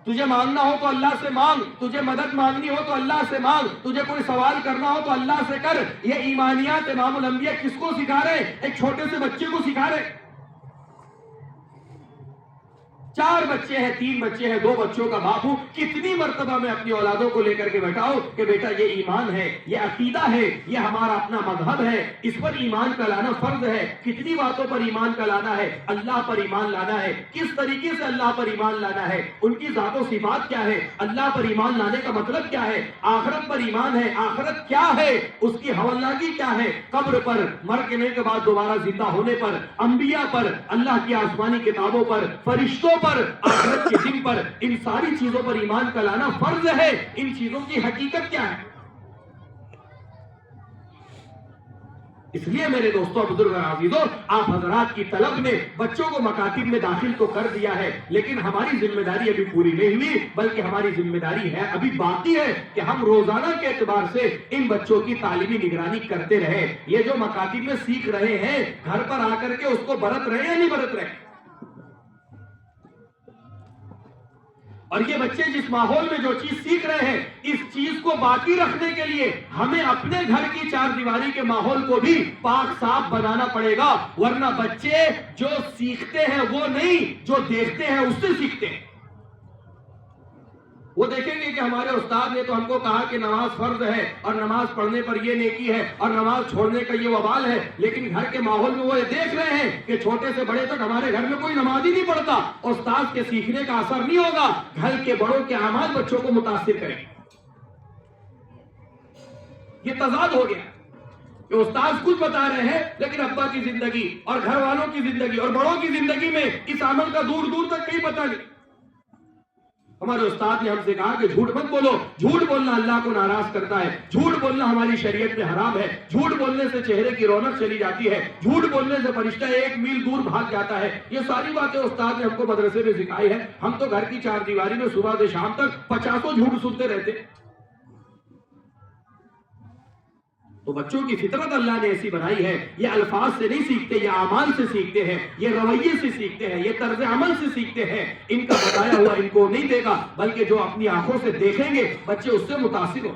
Speaker 3: تجھے مانگنا ہو تو اللہ سے مانگ، تجھے مدد مانگنی ہو تو اللہ سے مانگ، تجھے کوئی سوال کرنا ہو تو اللہ سے کر۔ یہ ایمانیات امام الانبیاء کس کو سکھا رہے؟ ایک چھوٹے سے بچے کو سکھا رہے۔ 4 بچے ہیں، 3 بچے ہیں، 2 بچوں کا باپ ہوں، کتنی مرتبہ میں اپنی اولادوں کو لے کر کے بیٹھا ہوں کہ بیٹا یہ ایمان ہے، یہ عقیدہ ہے، یہ ہمارا اپنا مذہب ہے، اس پر ایمان کا لانا فرض ہے۔ کتنی باتوں پر ایمان کا لانا ہے؟ اللہ پر ایمان لانا ہے، کس طریقے سے اللہ پر ایمان لانا ہے، ان کی ذات و صفات کیا ہے، اللہ پر ایمان لانے کا مطلب کیا ہے، آخرت پر ایمان ہے، آخرت کیا ہے، اس کی حوالناکی کیا ہے، قبر پر، مرنے کے بعد دوبارہ زندہ ہونے پر، انبیاء پر، اللہ کی آسمانی کتابوں پر، فرشتوں پر، آخرت کے دن پر، ان ساری چیزوں پر ایمان کا لانا فرض ہے۔ ان چیزوں کی حقیقت کیا ہے؟ اس لیے میرے دوستوں بزرگ اور عزیزوں، آپ حضرات کی طلب نے بچوں کو مکاتب میں داخل تو کر دیا ہے، لیکن ہماری ذمہ داری ابھی پوری نہیں ہوئی، بلکہ ہماری ذمہ داری ہے ابھی باقی ہے کہ ہم روزانہ کے اعتبار سے ان بچوں کی تعلیمی نگرانی کرتے رہے۔ یہ جو مکاتب میں سیکھ رہے ہیں، گھر پر آ کر کے اس کو برت رہے یا نہیں برت رہے؟ اور یہ بچے جس ماحول میں جو چیز سیکھ رہے ہیں، اس چیز کو باقی رکھنے کے لیے ہمیں اپنے گھر کی 4 دیواری کے ماحول کو بھی پاک صاف بنانا پڑے گا، ورنہ بچے جو سیکھتے ہیں وہ نہیں، جو دیکھتے ہیں اس سے سیکھتے ہیں۔ وہ دیکھیں گے کہ ہمارے استاد نے تو ہم کو کہا کہ نماز فرض ہے اور نماز پڑھنے پر یہ نیکی ہے اور نماز چھوڑنے کا یہ وبال ہے، لیکن گھر کے ماحول میں وہ یہ دیکھ رہے ہیں کہ چھوٹے سے بڑے تک ہمارے گھر میں کوئی نماز ہی نہیں پڑھتا، استاد کے سیکھنے کا اثر نہیں ہوگا، گھر کے بڑوں کے اعمال بچوں کو متاثر کریں۔ یہ تضاد ہو گیا کہ استاد کچھ بتا رہے ہیں لیکن ابا کی زندگی اور گھر والوں کی زندگی اور بڑوں کی زندگی میں اس عمل کا دور دور تک کہیں پتہ نہیں۔ ہمارے استاد نے ہم سے کہا کہ جھوٹ مت بولو، جھوٹ بولنا اللہ کو ناراض کرتا ہے، جھوٹ بولنا ہماری شریعت میں حرام ہے، جھوٹ بولنے سے چہرے کی رونق چلی جاتی ہے، جھوٹ بولنے سے فرشتہ 1 میل دور بھاگ جاتا ہے۔ یہ ساری باتیں استاد نے ہم کو مدرسے میں سکھائی ہے، ہم تو گھر کی 4 دیواری میں صبح سے شام تک 50 جھوٹ سنتے رہتے۔ تو بچوں کی فطرت اللہ نے ایسی بنائی ہے، یہ الفاظ سے نہیں سیکھتے، یہ اعمال سے سیکھتے ہیں، یہ رویے سے سیکھتے ہیں، یہ طرز عمل سے سیکھتے ہیں۔ ان کا بتایا ہوا ان کو نہیں دے گا، بلکہ جو اپنی آنکھوں سے دیکھیں گے بچے اس سے متاثر ہو۔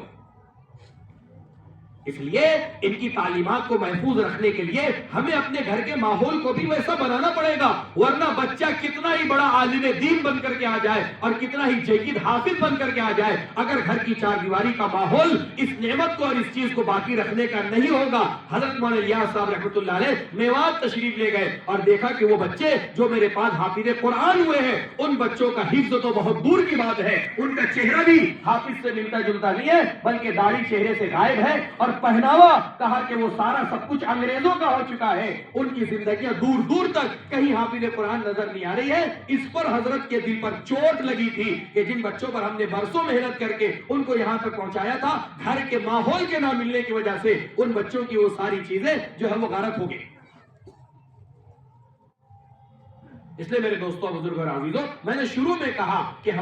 Speaker 3: اس لیے ان کی تعلیمات کو محفوظ رکھنے کے لیے ہمیں اپنے گھر کے ماحول کو بھی ویسا بنانا پڑے گا، ورنہ بچہ کتنا ہی بڑا عالم دین بن کر کے آ جائے اور کتنا ہی جید حافظ بن کر کے آ جائے، اگر گھر کی چار دیواری کا ماحول اس نعمت کو اور اس چیز کو باقی رکھنے کا نہیں ہوگا۔ حضرت مولانا الیاس صاحب رحمۃ اللہ علیہ میوات تشریف لے گئے اور دیکھا کہ وہ بچے جو میرے پاس حافظ قرآن ہوئے ہیں، ان بچوں کا حفظ تو بہت دور کی بات ہے، ان کا چہرہ بھی حافظ سے ملتا جلتا نہیں ہے، بلکہ داڑھی چہرے سے غائب ہے، اور پہناوا کہا کہ وہ سارا سب کچھ انگریزوں کا ہو چکا ہے، ان کی زندگیاں دور دور تک کہیں حافظ قرآن نظر نہیں آ رہی ہے۔ اس پر حضرت کے دل پر چوٹ لگی تھی کہ جن بچوں پر ہم نے برسوں محنت کر کے ان کو یہاں تک پہنچایا تھا، گھر کے ماحول کے نہ ملنے کی وجہ سے ان بچوں کی وہ ساری چیزیں جو ہے وہ غارت ہو گئی۔ اس لیے میرے دوستوں، بزرگوں اور عزیزوں، میں نے شروع میں کہا کہ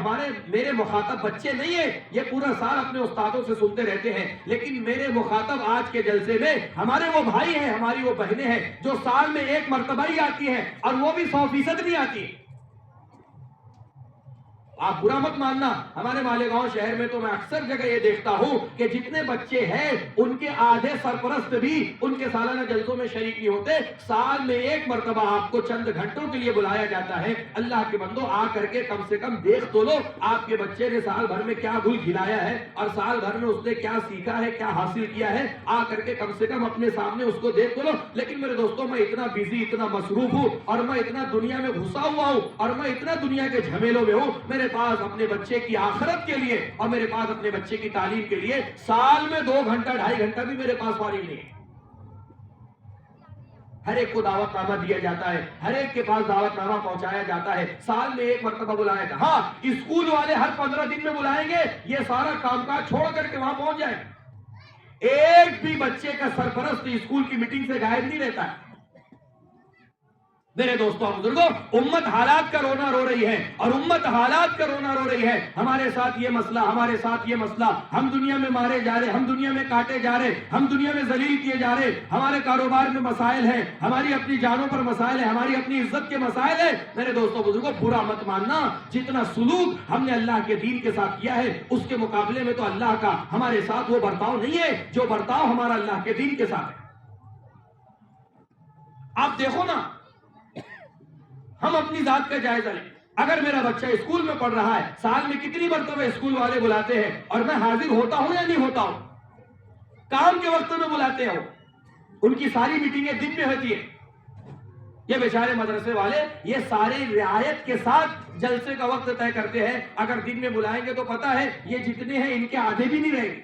Speaker 3: میرے مخاطب بچے نہیں ہیں، یہ پورا سال اپنے استادوں سے سنتے رہتے ہیں، لیکن میرے مخاطب آج کے جلسے میں ہمارے وہ بھائی ہیں، ہماری وہ بہنیں ہیں جو سال میں ایک مرتبہ ہی آتی ہیں، اور وہ بھی 100% نہیں آتی۔ آپ برا مت ماننا، ہمارے مالیگاؤں شہر میں تو میں اکثر جگہ یہ دیکھتا ہوں کہ جتنے بچے ہیں ان کے آدھے سرپرست بھی ان کے سالانہ جلسوں میں شریک نہیں ہوتے۔ سال میں ایک مرتبہ آپ کو چند گھنٹوں کے لیے بلایا جاتا ہے، اللہ کے بندو آ کر کے کم سے کم دیکھ تو لو آپ کے بچے نے سال بھر میں کیا گل کھلایا ہے اور سال بھر میں اس نے کیا سیکھا ہے، کیا حاصل کیا ہے، آ کر کے کم سے کم اپنے سامنے اس کو دیکھ تو لو۔ لیکن میرے دوستوں، میں اتنا بزی، اتنا مصروف ہوں، اور میں اتنا دنیا میں گھسا ہوا ہوں، اور میں اتنا دنیا کے جھمیلوں میں ہوں، میرے پاس اپنے بچے کی آخرت کے لیے اور میرے پاس اپنے بچے کی تعلیم کے لیے سال میں 2 گھنٹہ 2.5 گھنٹہ بھی میرے پاس فارغ نہیں ہے۔ ہر ایک کو دعوت نامہ دیا جاتا ہے، ہر ایک کے پاس دعوت نامہ پہنچایا جاتا ہے، سال میں ایک مرتبہ بلایا تھا۔ ہاں، اسکول والے ہر 15 دن میں بلائیں گے، یہ سارا کام کاج چھوڑ کر کے وہاں پہنچ جائیں۔ ایک بھی بچے کا سرپرست اسکول کی میٹنگ سے غائب نہیں رہتا ہے۔ میرے دوستوں بزرگوں، امت حالات کا رونا رو رہی ہے، اور امت حالات کا رونا رو رہی ہے۔ ہمارے ساتھ یہ مسئلہ، ہمارے ساتھ یہ مسئلہ، ہم دنیا میں مارے جا رہے، ہم دنیا میں کاٹے جا رہے، ہم دنیا میں ذلیل کیے جا رہے، ہمارے کاروبار میں مسائل ہیں، ہماری اپنی جانوں پر مسائل ہیں، ہماری اپنی عزت کے مسائل ہیں۔ میرے دوستوں بزرگوں، برا مت ماننا، جتنا سلوک ہم نے اللہ کے دین کے ساتھ کیا ہے اس کے مقابلے میں تو اللہ کا ہمارے ساتھ وہ برتاؤ نہیں ہے جو برتاؤ ہمارا اللہ کے دین کے ساتھ ہے۔ آپ دیکھو نا، ہم اپنی ذات کا جائزہ لیں۔ اگر میرا بچہ اسکول میں پڑھ رہا ہے، سال میں کتنی مرتبہ اسکول والے بلاتے ہیں اور میں حاضر ہوتا ہوں یا نہیں ہوتا ہوں؟ کام کے وقت میں بلاتے ہیں، ان کی ساری میٹنگیں دن میں ہوتی ہیں۔ یہ بیچارے مدرسے والے یہ ساری رعایت کے ساتھ جلسے کا وقت طے کرتے ہیں، اگر دن میں بلائیں گے تو پتا ہے یہ جتنے ہیں ان کے آدھے بھی نہیں رہیں گے۔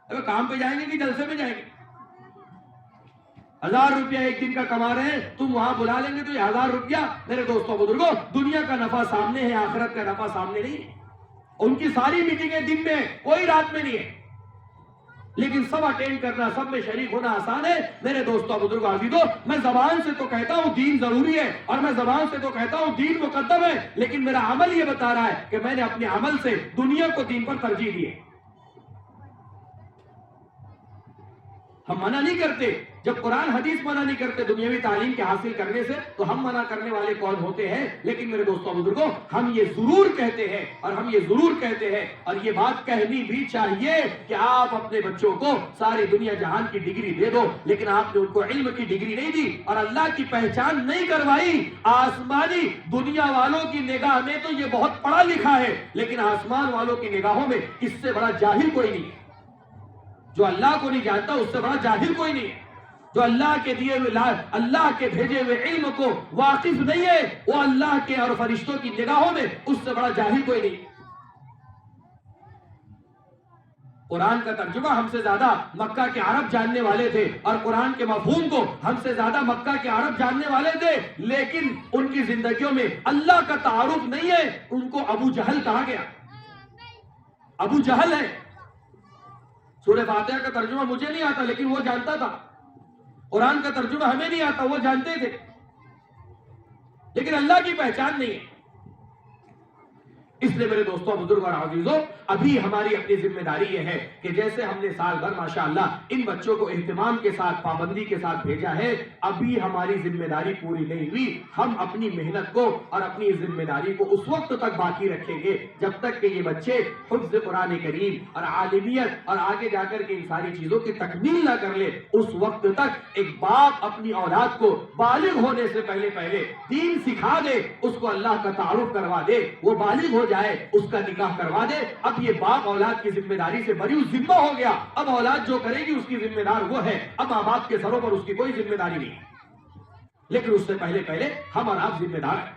Speaker 3: اگر کام پہ جائیں گے کہ جلسے میں جائیں گے؟ 1000 روپیہ ایک دن کا کما رہے ہیں، تم وہاں بلا لیں گے تو یہ 1000 روپیہ۔ میرے دوستوں بزرگوں، دنیا کا نفع سامنے ہے، آخرت کا نفع سامنے نہیں ہے۔ ان کی ساری میٹنگیں دن میں، کوئی رات میں نہیں ہے، لیکن سب اٹینڈ کرنا، سب میں شریک ہونا آسان ہے۔ میرے دوستوں بزرگوں عزیزوں، میں زبان سے تو کہتا ہوں دین ضروری ہے، اور میں زبان سے تو کہتا ہوں دین مقدم ہے، لیکن میرا عمل یہ بتا رہا ہے کہ میں نے اپنے عمل سے دنیا کو دین پر ترجیح دی ہے۔ ہم منع نہیں کرتے، جب قرآن حدیث منع نہیں کرتے دنیاوی تعلیم کے حاصل کرنے سے، تو ہم منع کرنے والے کون ہوتے ہیں؟ لیکن میرے دوستوں بزرگوں، ہم یہ ضرور کہتے ہیں، اور ہم یہ ضرور کہتے ہیں، اور یہ بات کہنی بھی چاہیے کہ آپ اپنے بچوں کو ساری دنیا جہان کی ڈگری دے دو، لیکن آپ نے ان کو علم کی ڈگری نہیں دی اور اللہ کی پہچان نہیں کروائی۔ آسمانی دنیا والوں کی نگاہ میں تو یہ بہت پڑھا لکھا ہے، لیکن آسمان والوں کی نگاہوں میں اس سے بڑا جاہل کوئی نہیں ہے۔ جو اللہ کو نہیں جانتا اس سے بڑا جاہل کوئی نہیں ہے۔ جو اللہ کے دیے ہوئے، اللہ کے بھیجے ہوئے علم کو واقف نہیں ہے، وہ اللہ کے اور فرشتوں کی نگاہوں میں اس سے بڑا جاہل کوئی نہیں ہے۔ قرآن کا ترجمہ ہم سے زیادہ مکہ کے عرب جاننے والے تھے، اور قرآن کے مفہوم کو ہم سے زیادہ مکہ کے عرب جاننے والے تھے، لیکن ان کی زندگیوں میں اللہ کا تعارف نہیں ہے۔ ان کو ابو جہل کہا گیا، ابو جہل ہے۔ سورہ فاتحہ کا ترجمہ مجھے نہیں آتا، لیکن وہ جانتا تھا۔ قرآن کا ترجمہ ہمیں نہیں آتا، وہ جانتے تھے، لیکن اللہ کی پہچان نہیں ہے۔ اس لیے میرے دوستوں بزرگ اور عزیزوں ابھی ہماری اپنی ذمہ داری یہ ہے کہ جیسے ہم نے سال بھر ماشاءاللہ ان بچوں کو اہتمام کے ساتھ پابندی کے ساتھ بھیجا ہے ابھی ہماری ذمہ داری پوری نہیں ہوئی. ہم اپنی محنت کو اور اپنی ذمہ داری کو اس وقت تک باقی رکھیں گے جب تک کہ یہ بچے حفظ قرآن کریم اور عالمیت اور آگے جا کر کے ان ساری چیزوں کی تکمیل نہ کر لے. اس وقت تک ایک باپ اپنی اولاد کو بالغ ہونے سے پہلے دین سکھا دے, اس کو اللہ کا تعارف کروا دے, وہ بالغ ہو جائے, اس کا نکاح کروا دے. اب یہ باپ اولاد کی ذمہ داری سے بری ذمہ ہو گیا. اب اولاد جو کرے گی اس کی ذمہ دار وہ ہے. اب ماں باپ کے سروں پر اس کی کوئی ذمہ داری نہیں, لیکن اس سے پہلے ہم اور آپ ذمہ دار ہیں.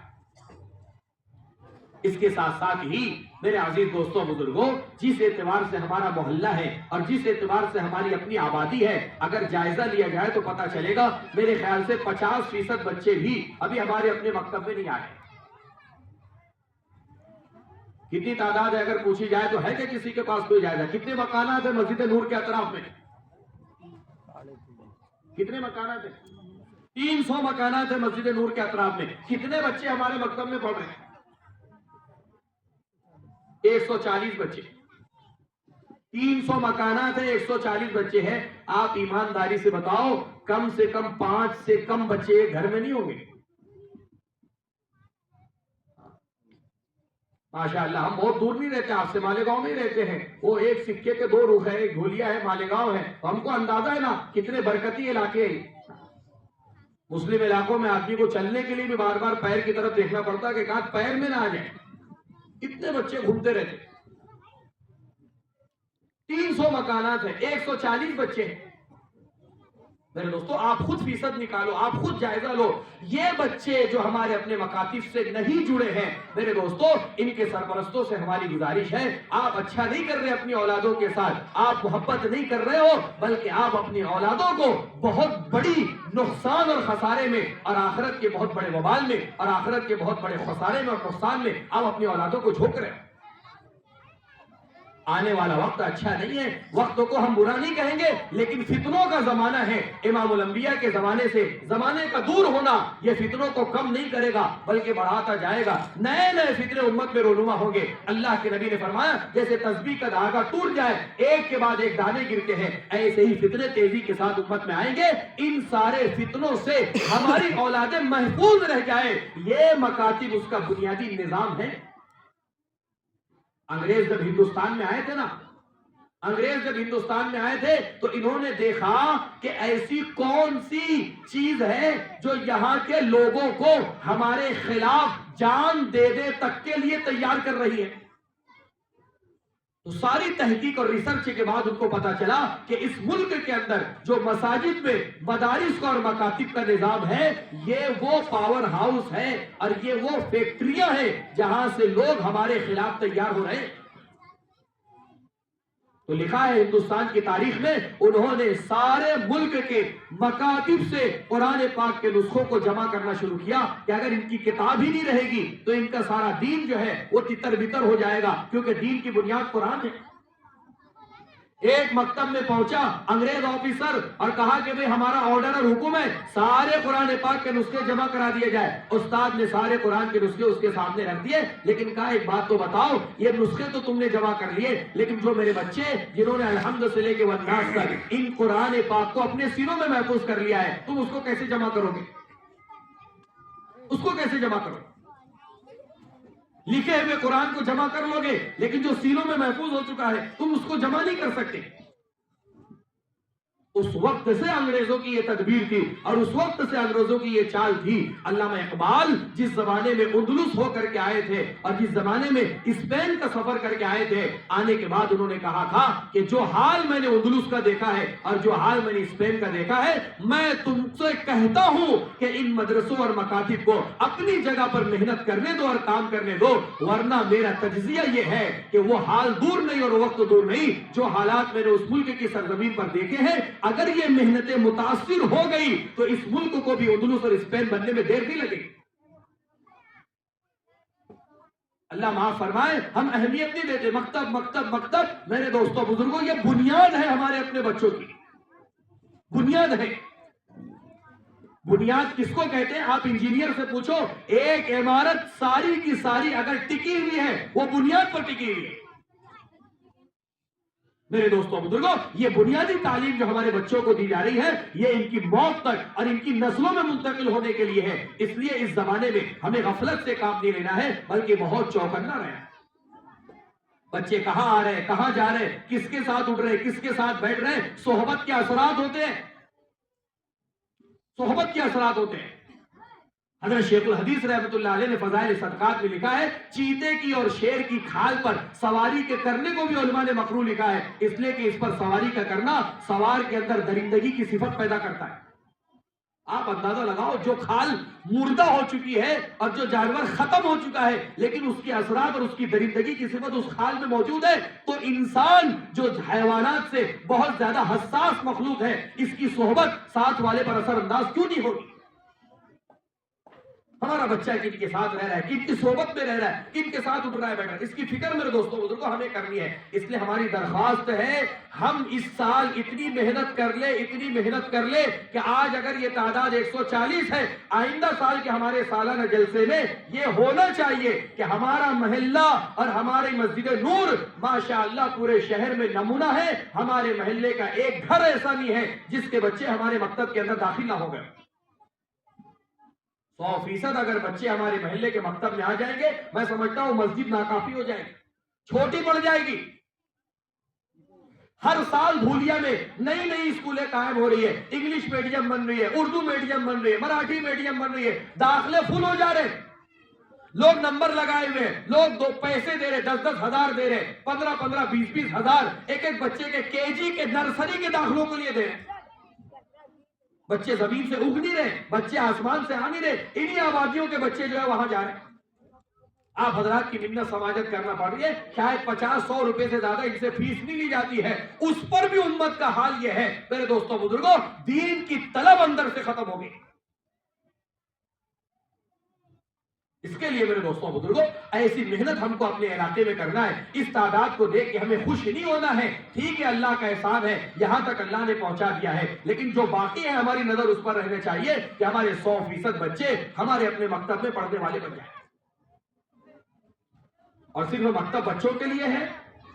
Speaker 3: اس کے ساتھ ساتھ ہی میرے عزیز دوستوں بزرگوں, جس اعتبار سے ہمارا محلہ ہے اور جس اعتبار سے ہماری اپنی آبادی ہے, اگر جائزہ لیا جائے تو پتا چلے گا میرے خیال سے 50% بچے بھی ابھی ہمارے اپنے مکتب میں نہیں آئے. کتنی تعداد ہے اگر پوچھی جائے تو ہے کہ کسی کے پاس کوئی جائزہ؟ کتنے مکانات ہیں مسجد نور کے اطراف میں؟ کتنے مکانات ہیں؟ 300 مکانات ہیں مسجد نور کے اطراف میں. کتنے بچے ہمارے مکتب میں پڑھ رہے ہیں؟ 140 بچے. 300 مکانات ہیں, 140 بچے ہیں. آپ ایمانداری سے بتاؤ کم سے کم 5 سے کم بچے گھر میں نہیں ہوں گے؟ ماشاءاللہ ہم بہت دور نہیں رہتے, آپ سے مالیگاؤں میں رہتے ہیں. وہ ایک سکے کے 2 رخ ہے, ایک ڈھولیا ہے, مالیگاؤں ہے. ہم کو اندازہ ہے نا کتنے برکتی علاقے ہیں. مسلم علاقوں میں آدمی کو چلنے کے لیے بھی بار بار پیر کی طرف دیکھنا پڑتا ہے کہ کہاں پیر میں نہ آ جائے. اتنے بچے گھومتے رہتے. 300 مکانات ہیں, 140 بچے ہیں. میرے دوستو آپ خود فیصد نکالو, آپ خود جائزہ لو. یہ بچے جو ہمارے اپنے مکاتب سے نہیں جڑے ہیں میرے دوستو, ان کے سرپرستوں سے ہماری گزارش ہے, آپ اچھا نہیں کر رہے اپنی اولادوں کے ساتھ, آپ محبت نہیں کر رہے ہو, بلکہ آپ اپنی اولادوں کو بہت بڑی نقصان اور خسارے میں اور آخرت کے بہت بڑے وبال میں اور آخرت کے بہت بڑے خسارے میں اور نقصان میں آپ اپنی اولادوں کو جھونک رہے ہیں. آنے والا وقت اچھا نہیں ہے. وقت کو ہم برا نہیں کہیں گے, لیکن فتنوں کا زمانہ ہے. امام الانبیاء کے زمانے سے زمانے کا دور ہونا یہ فتنوں کو کم نہیں کرے گا بلکہ بڑھاتا جائے گا. نئے نئے فتنے امت میں رونما ہوں گے. اللہ کے نبی نے فرمایا جیسے تسبیح کا دھاگا ٹوٹ جائے ایک کے بعد ایک دانے گرتے ہیں, ایسے ہی فتنے تیزی کے ساتھ امت میں آئیں گے. ان سارے فتنوں سے ہماری اولادیں محفوظ رہ جائے, یہ مکاتب اس کا بنیادی نظام ہے. انگریز جب ہندوستان میں آئے تھے نا, انگریز جب ہندوستان میں آئے تھے تو انہوں نے دیکھا کہ ایسی کون سی چیز ہے جو یہاں کے لوگوں کو ہمارے خلاف جان دے دے تک کے لیے تیار کر رہی ہے. تو ساری تحقیق اور ریسرچ کے بعد ان کو پتا چلا کہ اس ملک کے اندر جو مساجد میں مدارس کا اور مکاتب کا نظام ہے یہ وہ پاور ہاؤس ہے اور یہ وہ فیکٹریاں ہیں جہاں سے لوگ ہمارے خلاف تیار ہو رہے ہیں. تو لکھا ہے ہندوستان کی تاریخ میں انہوں نے سارے ملک کے مکاتب سے قرآن پاک کے نسخوں کو جمع کرنا شروع کیا کہ اگر ان کی کتاب ہی نہیں رہے گی تو ان کا سارا دین جو ہے وہ تتر بتر ہو جائے گا, کیونکہ دین کی بنیاد قرآن ہے. ایک مکتب میں پہنچا انگریز آفیسر اور کہا کہ ہمارا آرڈر اور حکم ہے سارے قرآن پاک کے نسخے جمع کرا دیے جائے. استاد نے سارے قرآن کے نسخے اس کے سامنے رکھ دیے, لیکن کہا ایک بات تو بتاؤ, یہ نسخے تو تم نے جمع کر لیے, لیکن جو میرے بچے جنہوں نے الحمد سے لے کے والناس تک ان قرآن پاک کو اپنے سینوں میں محفوظ کر لیا ہے, تم اس کو کیسے جمع کرو گے؟ اس کو کیسے جمع کرو؟ لکھے ہوئے قرآن کو جمع کر لو گے, لیکن جو سینوں میں محفوظ ہو چکا ہے تم اس کو جمع نہیں کر سکتے. اس وقت سے انگریزوں کی یہ تدبیر تھی اور اس وقت سے انگریزوں کی یہ چال تھی. علامہ اقبال جس زمانے میں اندلس ہو کر کے آئے تھے اور جس زمانے میں اسپین کا سفر کر کے آئے تھے, آنے کے بعد انہوں نے کہا تھا کہ جو حال میں نے اندلس کا دیکھا ہے اور جو حال میں نے اسپین کا دیکھا ہے, میں تم سے کہتا ہوں کہ ان مدرسوں اور مکاتب کو اپنی جگہ پر محنت کرنے دو اور کام کرنے دو, ورنہ میرا تجزیہ یہ ہے کہ وہ حال دور نہیں اور وقت دور نہیں جو حالات میں نے اس ملک کی سرزمین پر دیکھے ہیں, اگر یہ محنتیں متاثر ہو گئی تو اس ملک کو بھی اندلس اور اسپین بننے میں دیر نہیں لگے گی. اللہ معاف فرمائے, ہم اہمیت نہیں دیتے. مکتب مکتب مکتب, میرے دوستوں بزرگوں یہ بنیاد ہے ہمارے اپنے بچوں کی, بنیاد ہے.
Speaker 4: بنیاد کس کو کہتے ہیں؟ آپ انجینئر سے پوچھو، ایک عمارت ساری کی ساری اگر ٹکی ہوئی ہے وہ بنیاد پر ٹکی ہوئی ہے۔ میرے دوستوں بزرگوں، یہ بنیادی تعلیم جو ہمارے بچوں کو دی جا رہی ہے، یہ ان کی موت تک اور ان کی نسلوں میں منتقل ہونے کے لیے ہے۔ اس لیے اس زمانے میں ہمیں غفلت سے کام نہیں لینا ہے، بلکہ بہت چوکنا رہنا ہے۔ بچے کہاں آ رہے ہیں، کہاں جا رہے ہیں، کس کے ساتھ اٹھ رہے ہیں، کس کے ساتھ بیٹھ رہے ہیں، صحبت کے اثرات ہوتے ہیں، صحبت کے اثرات ہوتے ہیں۔ حضرت شیخ الحدیث رحمۃ اللہ علیہ نے فضائل صدقات میں لکھا ہے، چیتے کی اور شیر کی کھال پر سواری کے کرنے کو بھی علماء نے مکروہ لکھا ہے، اس لیے کہ اس پر سواری کا کرنا سوار کے اندر درندگی کی صفت پیدا کرتا ہے۔ آپ اندازہ لگاؤ، جو کھال مردہ ہو چکی ہے اور جو جانور ختم ہو چکا ہے، لیکن اس کے اثرات اور اس کی درندگی کی صفت اس کھال میں موجود ہے، تو انسان جو حیوانات سے بہت زیادہ حساس مخلوق ہے، اس کی صحبت ساتھ والے پر اثر انداز کیوں نہیں ہوگی؟ ہمارا بچہ کن کے ساتھ رہ رہا ہے، کن کی صحبت میں رہ رہا ہے، کن کے ساتھ اٹھ رہا ہے بیٹھ رہا ہے، اس کی فکر میرے دوستوں بزرگوں ہمیں کرنی ہے۔ اس لیے ہماری درخواست ہے، ہم اس سال اتنی محنت کر لے کہ آج اگر یہ تعداد 140 ہے، آئندہ سال کے ہمارے سالانہ جلسے میں یہ ہونا چاہیے کہ ہمارا محلہ اور ہماری مسجد نور ماشاءاللہ پورے شہر میں نمونہ ہے۔ ہمارے محلے کا ایک گھر ایسا نہیں ہے جس کے بچے ہمارے مکتب کے اندر داخل نہ ہو گئے۔ 100% اگر بچے ہمارے محلے کے مکتب میں آ جائیں گے، میں سمجھتا ہوں مسجد ناکافی ہو جائے گی، چھوٹی پڑ جائے گی۔ ہر سال دھولیا میں نئی نئی اسکولیں قائم ہو رہی ہے، انگلش میڈیم بن رہی ہے، اردو میڈیم بن رہی ہے، مراٹھی میڈیم بن رہی ہے، داخلے فل ہو جا رہے ہیں، لوگ نمبر لگائے ہوئے ہیں، لوگ پیسے دے رہے، 10-10 ہزار دے رہے، 15-15 20-20 ہزار ایک ایک بچے کے KG کے نرسری کے داخلوں کے لیے دے رہے۔ بچے زمین سے اگ نہیں رہے، بچے آسمان سے آ نہیں رہے، انہی آبادیوں کے بچے جو ہے وہاں جا رہے ہیں۔ آپ حضرات کی منت سماجت کرنا پڑ رہی ہے، شاید 50-100 روپے سے زیادہ ان سے فیس نہیں لی جاتی ہے، اس پر بھی امت کا حال یہ ہے۔ میرے دوستوں بزرگوں، دین کی طلب اندر سے ختم ہو گئی۔ اس کے لیے میرے دوستوں بزرگوں، ایسی محنت ہم کو اپنے علاقے میں کرنا ہے۔ اس تعداد کو دیکھ کے ہمیں خوش نہیں ہونا ہے، ٹھیک ہے اللہ کا احسان ہے، یہاں تک اللہ نے پہنچا دیا ہے، لیکن جو باقی ہے ہماری نظر اس پر رہنا چاہیے کہ ہمارے 100% بچے ہمارے اپنے مکتب میں پڑھنے والے بن جائیں۔ اور صرف مکتب بچوں کے لیے ہے؟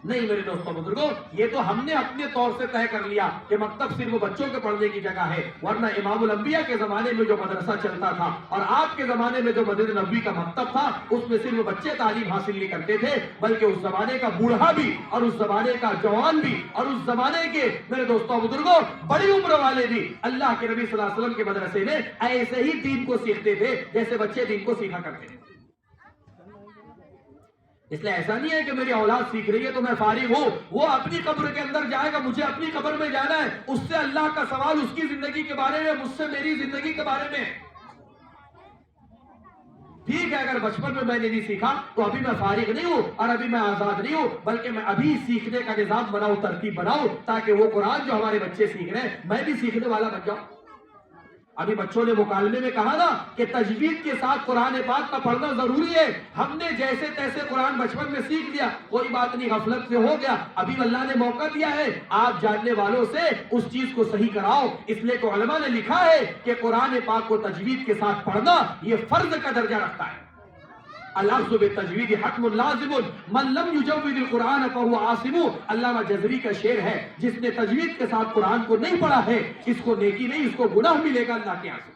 Speaker 4: نہیں میرے دوستوں بزرگوں، یہ تو ہم نے اپنے طور سے طے کر لیا کہ مکتب صرف بچوں کے پڑھنے کی جگہ ہے، ورنہ امام الانبیاء کے زمانے میں جو مدرسہ چلتا تھا اور آپ کے زمانے میں جو مسجد نبوی کا مکتب تھا، اس میں صرف بچے تعلیم حاصل نہیں کرتے تھے، بلکہ اس زمانے کا بوڑھا بھی اور اس زمانے کا جوان بھی اور اس زمانے کے میرے دوستوں بزرگوں بڑی عمر والے بھی اللہ کے نبی صلی اللہ علیہ وسلم کے مدرسے میں ایسے ہی دین کو سیکھتے تھے جیسے بچے دین کو سیکھا کرتے تھے۔ اس لیے ایسا نہیں ہے کہ میری اولاد سیکھ رہی ہے تو میں فارغ ہوں، وہ اپنی قبر کے اندر جائے گا، مجھے اپنی قبر میں جانا ہے، اس سے اللہ کا سوال اس کی زندگی کے بارے میں، مجھ سے میری زندگی کے بارے میں۔ ٹھیک ہے اگر بچپن میں نے نہیں سیکھا تو ابھی میں فارغ نہیں ہوں اور ابھی میں آزاد نہیں ہوں، بلکہ میں ابھی سیکھنے کا نظام بناؤں، ترتیب بناؤں، تاکہ وہ قرآن جو ہمارے بچے سیکھ رہے ہیں میں بھی سیکھنے والا بن جاؤں۔ ابھی بچوں نے مکالمے میں کہا نا کہ تجوید کے ساتھ قرآن پاک کا پڑھنا ضروری ہے، ہم نے جیسے تیسے قرآن بچپن میں سیکھ لیا، کوئی بات نہیں، غفلت سے ہو گیا، ابھی اللہ نے موقع دیا ہے، آپ جاننے والوں سے اس چیز کو صحیح کراؤ۔ اس لیے کہ علماء نے لکھا ہے کہ قرآن پاک کو تجوید کے ساتھ پڑھنا یہ فرض کا درجہ رکھتا ہے۔ الاخذ بالتجوید حتم لازم من لم یجود القرآن فهو عاصم۔ علامہ جزری کا شعر ہے، جس نے تجوید کے ساتھ قرآن کو نہیں پڑھا ہے اس کو نیکی نہیں، اس کو گناہ ملے گا اللہ کے یہاں سے۔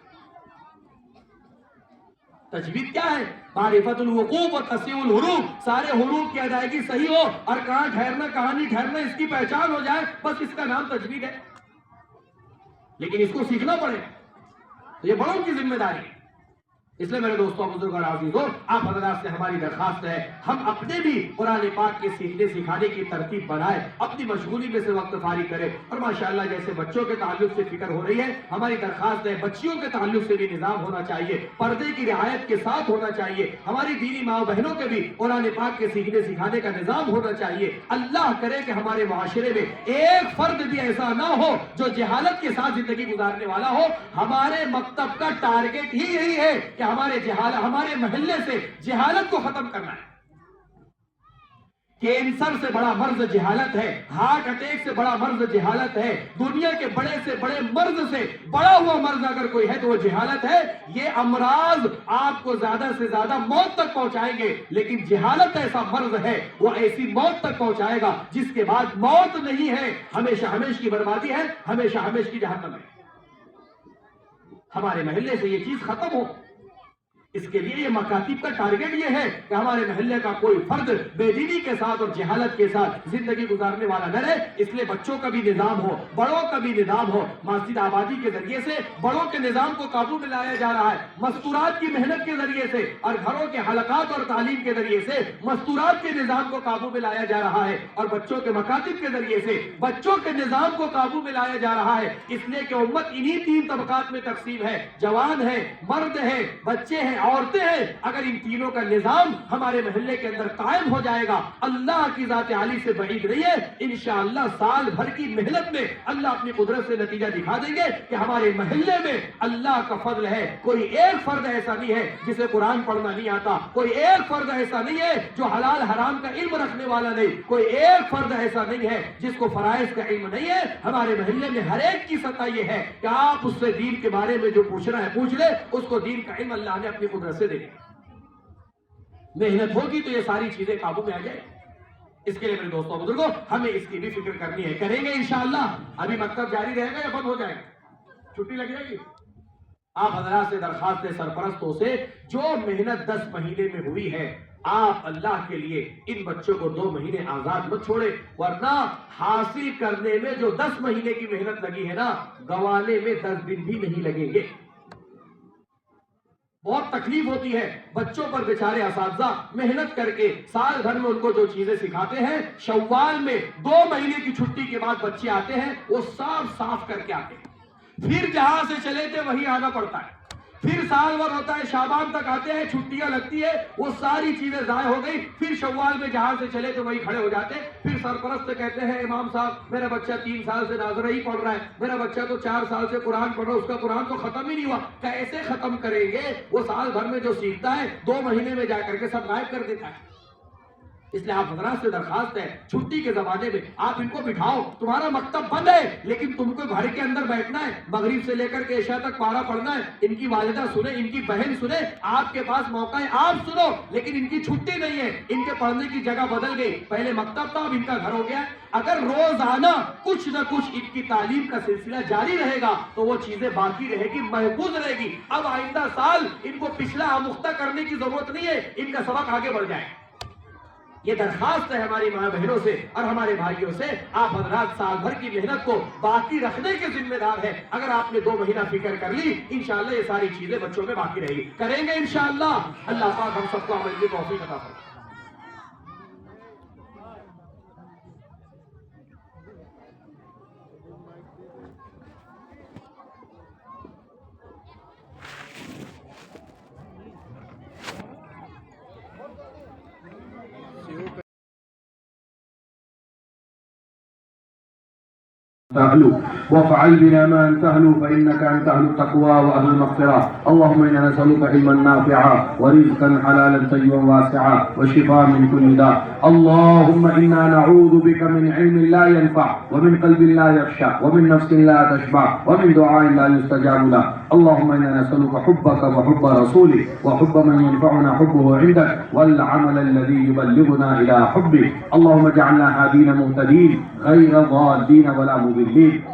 Speaker 4: تجوید کیا ہے؟ معرفت الوقوف و تصحیح الحروف، سارے حروف کی ادائیگی صحیح ہو اور کہاں ٹھہرنا کہاں نہیں ٹھہرنا اس کی پہچان ہو جائے، بس اس کا نام تجوید ہے۔ لیکن اس کو سیکھنا پڑے، یہ بڑوں کی ذمہ داری ہے۔ اس لیے میرے دوستوں بزرگ اور عزیزوں، آپ حضرات سے ہماری درخواست ہے ہم اپنے بھی قرآن پاک کے سیکھنے سکھانے کی ترتیب بنائیں، اپنی مشغولی میں سے وقت فارغ کریں، اور ماشاءاللہ جیسے بچوں کے تعلق سے فکر ہو رہی ہے، ہماری درخواست ہے بچیوں کے تعلق سے بھی نظام ہونا چاہیے، پردے کی رعایت کے ساتھ ہونا چاہیے، ہماری دینی ماں بہنوں کے بھی قرآن پاک کے سیکھنے سکھانے کا نظام ہونا چاہیے۔ اللہ کرے کہ ہمارے معاشرے میں ایک فرد بھی ایسا نہ ہو جو جہالت کے ساتھ زندگی گزارنے والا ہو۔ ہمارے مکتب کا ٹارگٹ ہی یہی ہے کہ ہمارے محلے سے جہالت کو ختم کرنا ہے۔ کینسر سے بڑا مرض جہالت ہے، ہارٹ اٹیک سے بڑا مرض جہالت ہے، دنیا کے بڑے سے بڑے مرض سے بڑا ہوا مرض اگر کوئی ہے تو وہ جہالت ہے۔ یہ امراض آپ کو زیادہ سے زیادہ موت تک پہنچائیں گے، لیکن جہالت ایسا مرض ہے وہ ایسی موت تک پہنچائے گا جس کے بعد موت نہیں ہے، ہمیشہ ہمیشہ کی بربادی ہے، ہمیشہ ہمیشہ کی جہنم ہے۔ ہمارے محلے سے یہ چیز ختم ہو، اس کے لیے یہ مکاتب کا ٹارگٹ یہ ہے کہ ہمارے محلے کا کوئی فرد بے دینی کے ساتھ اور جہالت کے ساتھ زندگی گزارنے والا نہ رہے۔ اس لیے بچوں کا بھی نظام ہو، بڑوں کا بھی نظام ہو۔ مسجد آبادی کے ذریعے سے بڑوں کے نظام کو قابو میں لایا جا رہا ہے، مستورات کی محنت کے ذریعے سے، اور گھروں کے حلقات اور تعلیم کے ذریعے سے مستورات کے نظام کو قابو میں لایا جا رہا ہے، اور بچوں کے مکاتب کے ذریعے سے بچوں کے نظام کو قابو میں لایا جا رہا ہے۔ اس لیے کہ امت انہی تین طبقات میں تقسیم ہے، جوان ہے، مرد ہے، بچے ہیں، عورتیں ہیں۔ اگر ان تینوں کا نظام ہمارے محلے کے اندر قائم ہو جائے گا، اللہ کی ذات عالی سے بعید نہیں ہے، انشاءاللہ سال بھر کی محنت میں اللہ اپنی قدرت سے نتیجہ دکھا دیں گے کہ ہمارے محلے میں اللہ کا فضل ہے۔ کوئی ایک فرد ایسا نہیں ہے جسے قرآن پڑھنا نہیں آتا، کوئی ایک فرد ایسا نہیں ہے جو حلال حرام کا علم رکھنے والا نہیں، کوئی ایک فرد ایسا نہیں ہے جس کو فرائض کا علم نہیں ہے۔ ہمارے محلے میں ہر ایک کی سطح یہ ہے کہ آپ اس سے دین کے بارے میں جو پوچھنا ہے پوچھ لے، اس کو دین کا علم اللہ نے اپنی قدرت سے دے دیا۔ محنت ہوگی تو یہ ساری چیزیں قابو میں آ جائے۔ اس کے لیے میرے دوستوں بزرگوں ہمیں اس کی بھی فکر کرنی ہے، کریں گے انشاءاللہ۔ ابھی مکتب جاری رہے گا یا بند ہو جائے گا؟ چھٹی لگ جائے گی؟ آپ حضرات سے درخواست ہے، سرپرستوں سے، جو محنت 10 مہینے میں ہوئی ہے، آپ اللہ کے لیے ان بچوں کو 2 مہینے آزاد مت چھوڑے، ورنہ حاصل کرنے میں جو 10 مہینے کی محنت لگی ہے نا، گنوانے میں 10 دن بھی نہیں لگیں گے۔ بہت تکلیف ہوتی ہے بچوں پر، بیچارے اساتذہ محنت کر کے سال بھر میں ان کو جو چیزیں سکھاتے ہیں، شوال میں 2 مہینے کی چھٹی کے بعد بچے آتے ہیں، وہ صاف کر کے آتے ہیں، پھر جہاں سے چلے تھے وہی آنا پڑتا ہے، پھر سال بھر ہوتا ہے، شعبان تک آتے ہیں، چھٹیاں لگتی ہے، وہ ساری چیزیں ضائع ہو گئی، پھر شوال میں جہاں سے چلے تو وہی کھڑے ہو جاتے ہیں۔ پھر سرپرست کہتے ہیں امام صاحب میرا بچہ 3 سال سے ناظرہ ہی پڑھ رہا ہے، میرا بچہ تو 4 سال سے قرآن پڑھ رہا ہے، اس کا قرآن تو ختم ہی نہیں ہوا۔ کیسے ختم کریں گے؟ وہ سال بھر میں جو سیکھتا ہے 2 مہینے میں جا کر کے سب غائب کر دیتا ہے۔ اس لیے آپ حضرات سے درخواست ہے، چھٹی کے زمانے میں آپ ان کو بٹھاؤ، تمہارا مکتب بند ہے لیکن تم کو گھر کے اندر بیٹھنا ہے، مغرب سے لے کر کے عشاء تک پارا پڑھنا ہے، ان کی والدہ سنے، ان کی بہن سنے، آپ کے پاس موقع ہے آپ سنو، لیکن ان کی چھٹی نہیں ہے، ان کے پڑھنے کی جگہ بدل گئی، پہلے مکتب تھا اب ان کا گھر ہو گیا۔ اگر روزانہ کچھ نہ کچھ ان کی تعلیم کا سلسلہ جاری رہے گا تو وہ چیزیں باقی رہے گی، محفوظ رہے گی۔ اب آئندہ سال ان کو پچھلا آموختہ کرنے کی ضرورت نہیں ہے، ان کا سبق آگے بڑھ جائے۔ یہ درخواست ہے ہماری ماں بہنوں سے اور ہمارے بھائیوں سے، آپ حضرات سال بھر کی محنت کو باقی رکھنے کے ذمہ دار ہیں۔ اگر آپ نے 2 مہینہ فکر کر لی، انشاءاللہ یہ ساری چیزیں بچوں میں باقی رہے گی، کریں گے انشاءاللہ۔ اللہ پاک ہم سب کو عمل کی توفیق عطا فرمائے۔
Speaker 3: تهلو وافعل بنا ما أن تهلو فإنك أنت أهل التقوى وأهل المغفرة. اللهم إنا نسألك علما نافعا ورزقا حلالا طيبا واسعا وشفاء من كل داء. اللهم إنا نعوذ بك من علم لا ينفع ومن قلب لا يخشع ومن نفس لا تشبع ومن دعاء لا يستجاب له. اللهم إنا نسألك حبك وحب رسولك وحب من ينفعنا حبه عندك والعمل الذي يبلغنا إلى حبك. اللهم اجعلنا هادين مهتدين غير ضالين ولا مضلين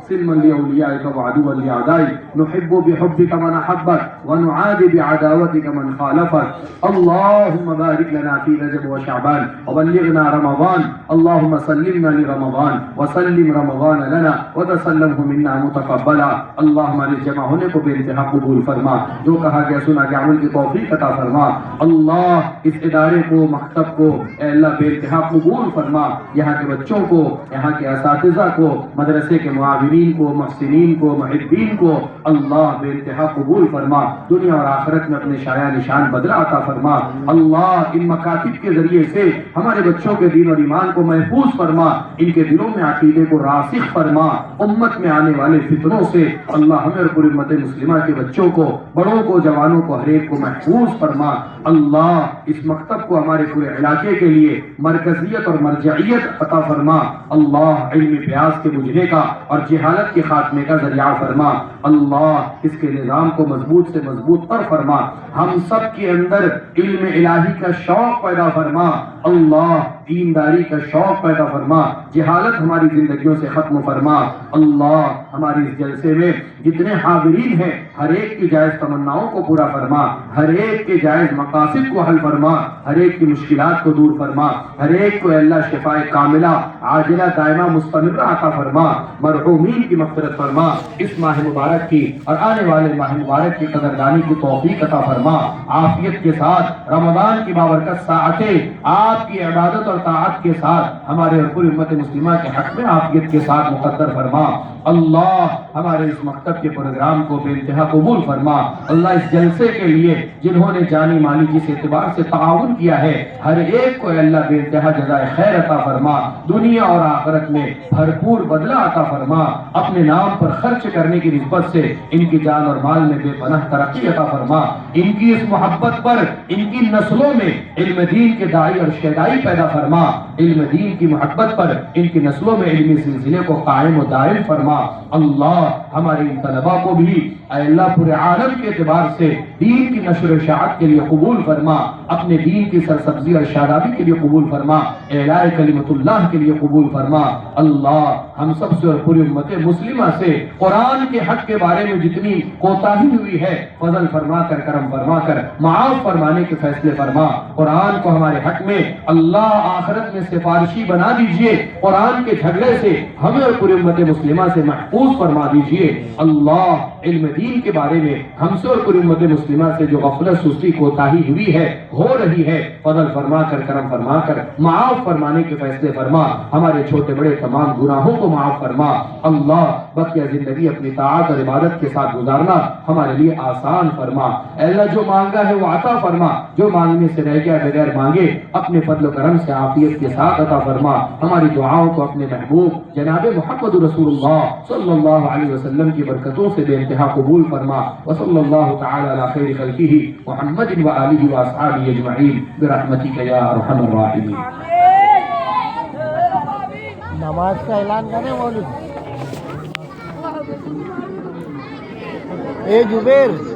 Speaker 3: سلما لأوليائك وعدوا لأعدائك. نحب بحبك من أحبك ونعادي بعداوتك من خالفك. اللهم بارك لنا في رجب وشعبان وبلغنا رمضان. اللهم سلمنا لرمضان وسلم رمضان لنا وتسلمه منا متقبلا. اللهم الجمع ہونے کو بے انتہا قبول فرما، جو کہا گیا سنا گیا عمل کی توفیق عطا فرما. اللہ اس ادارے کو، مکتب کو اے اللہ بے انتہا قبول فرما. یہاں کے بچوں کو، یہاں کے اساتذہ کو، مدرسے کے معاونین کو، محسنین کو، محبین کو اللہ بے انتہا قبول فرما. دنیا اور آخرت میں اپنے شایع نشان بدلہ عطا فرما. اللہ ان مکاتب کے ذریعے سے ہمارے بچوں کے دین اور ایمان کو محفوظ فرما، ان کے دلوں میں عقیدے کو راسخ فرما. امت میں آنے والے فتنوں سے اللہ ہمیں اور پوری امت مسلمہ
Speaker 4: مسلمہ کے بچوں کو، بڑوں کو، جوانوں کو، ہر ایک کو محفوظ فرما۔ اللہ اس مکتب کو ہمارے پورے علاقے کے لیے مرکزیت اور مرجعیت عطا فرما۔ اللہ علم پیاس کے بجھنے کا اور جہالت کے خاتمے کا ذریعہ فرما۔ اللہ اس کے نظام کو مضبوط سے مضبوط تر فرما۔ ہم سب کے اندر علم الہی کا شوق پیدا فرما۔ اللہ دینداری کا شوق پیدا فرما۔ جہالت ہماری زندگیوں سے ختم فرما۔ اللہ ہماری اس جلسے میں جتنے حاضرین ہیں ہر ایک کی جائز تمناؤں کو پورا فرما، ہر ایک کے جائز مقاصد کو حل فرما، ہر ایک کی مشکلات کو دور فرما، ہر ایک کو اللہ شفاء کاملہ عاجلہ دائمہ مستمرہ عطا فرما۔ مرحومین کی مغفرت فرما۔ اس ماہ مبارک کی اور آنے والے ماہ مبارک کی قدردانی کی توفیق عطا فرما۔ عافیت کے ساتھ رمضان کی بابرکت ساعتیں آپ کی عبادت اور طاعت کے ساتھ ہمارے اور پوری امت مسلمہ کے حق میں عافیت کے ساتھ مقدر فرما۔ اللہ ہمارے اس مکتب کے پروگرام کو بے انتہا قبول فرما۔ اللہ اس جلسے کے لیے جنہوں نے جانی مالی جس اعتبار سے تعاون کیا ہے ہر ایک کو اللہ بے انتہا جزائے خیر عطا فرما، دنیا اور آخرت میں بھرپور بدلہ عطا فرما۔ اپنے نام پر خرچ کرنے کی نسبت سے ان کی جان اور مال میں بے پناہ ترقی عطا فرما۔ ان کی اس محبت پر ان کی نسلوں میں علم دین کے داعی اور شیدائی پیدا فرما۔ علم دین کی محبت پر ان کی نسلوں میں علمی سلسلے کو قائم و دائم فرما۔ اللہ ہمارے ان طلباء کو بھی اے اللہ پورے عالم کے اعتبار سے دین کی نشر و اشاعت کے لیے قبول فرما، اپنے دین کی سرسبزی اور شادابی کے لیے قبول فرما، اعلاء کلمت اللہ کے لیے قبول فرما۔ اللہ ہم سب سے اور پوری امت مسلمہ سے قرآن کے حق کے بارے میں جتنی کوتاہی ہوئی ہے فضل فرما کر، کرم فرما کر معاف فرمانے کے فیصلے فرما۔ قرآن کو ہمارے حق میں اللہ آخرت میں سفارشی بنا دیجئے، قرآن کے جھگڑے سے ہمیں اور پوری امت مسلمہ سے محفوظ فرما دیجئے۔ اللہ علم دین کے بارے میں ہم سے اور پوری امت مسلمہ سے جو غفلت سستی کوتاہی ہوئی ہے، ہو رہی ہے، فضل فرما کر، کرم فرما کر معاف فرمانے کے فیصلے فرما۔ ہمارے چھوٹے بڑے تمام گناہوں کو معاف فرما۔ اللہ بقیہ زندگی اپنی طاعت اور عبادت کے ساتھ گزارنا ہمارے لیے آسان فرما۔ اے اللہ جو مانگا ہے وہ عطا فرما، جو مانگنے سے رہ گیا بغیر مانگے اپنے فضل و کرم سے عافیت کے ساتھ عطا فرما۔ ہماری دعاؤں کو اپنے محبوب جناب محمد رسول اللہ صلی اللہ علیہ وسلم کی برکتوں سے بے انتہا قبول فرما۔ وصلی اللہ تعالی علی خیر خلقہ محمد و آلہ و اصحابہ اجمعین برحمتک یا ارحم الراحمین۔
Speaker 5: نماز کا اعلان کریں مولوی۔ اے جبیر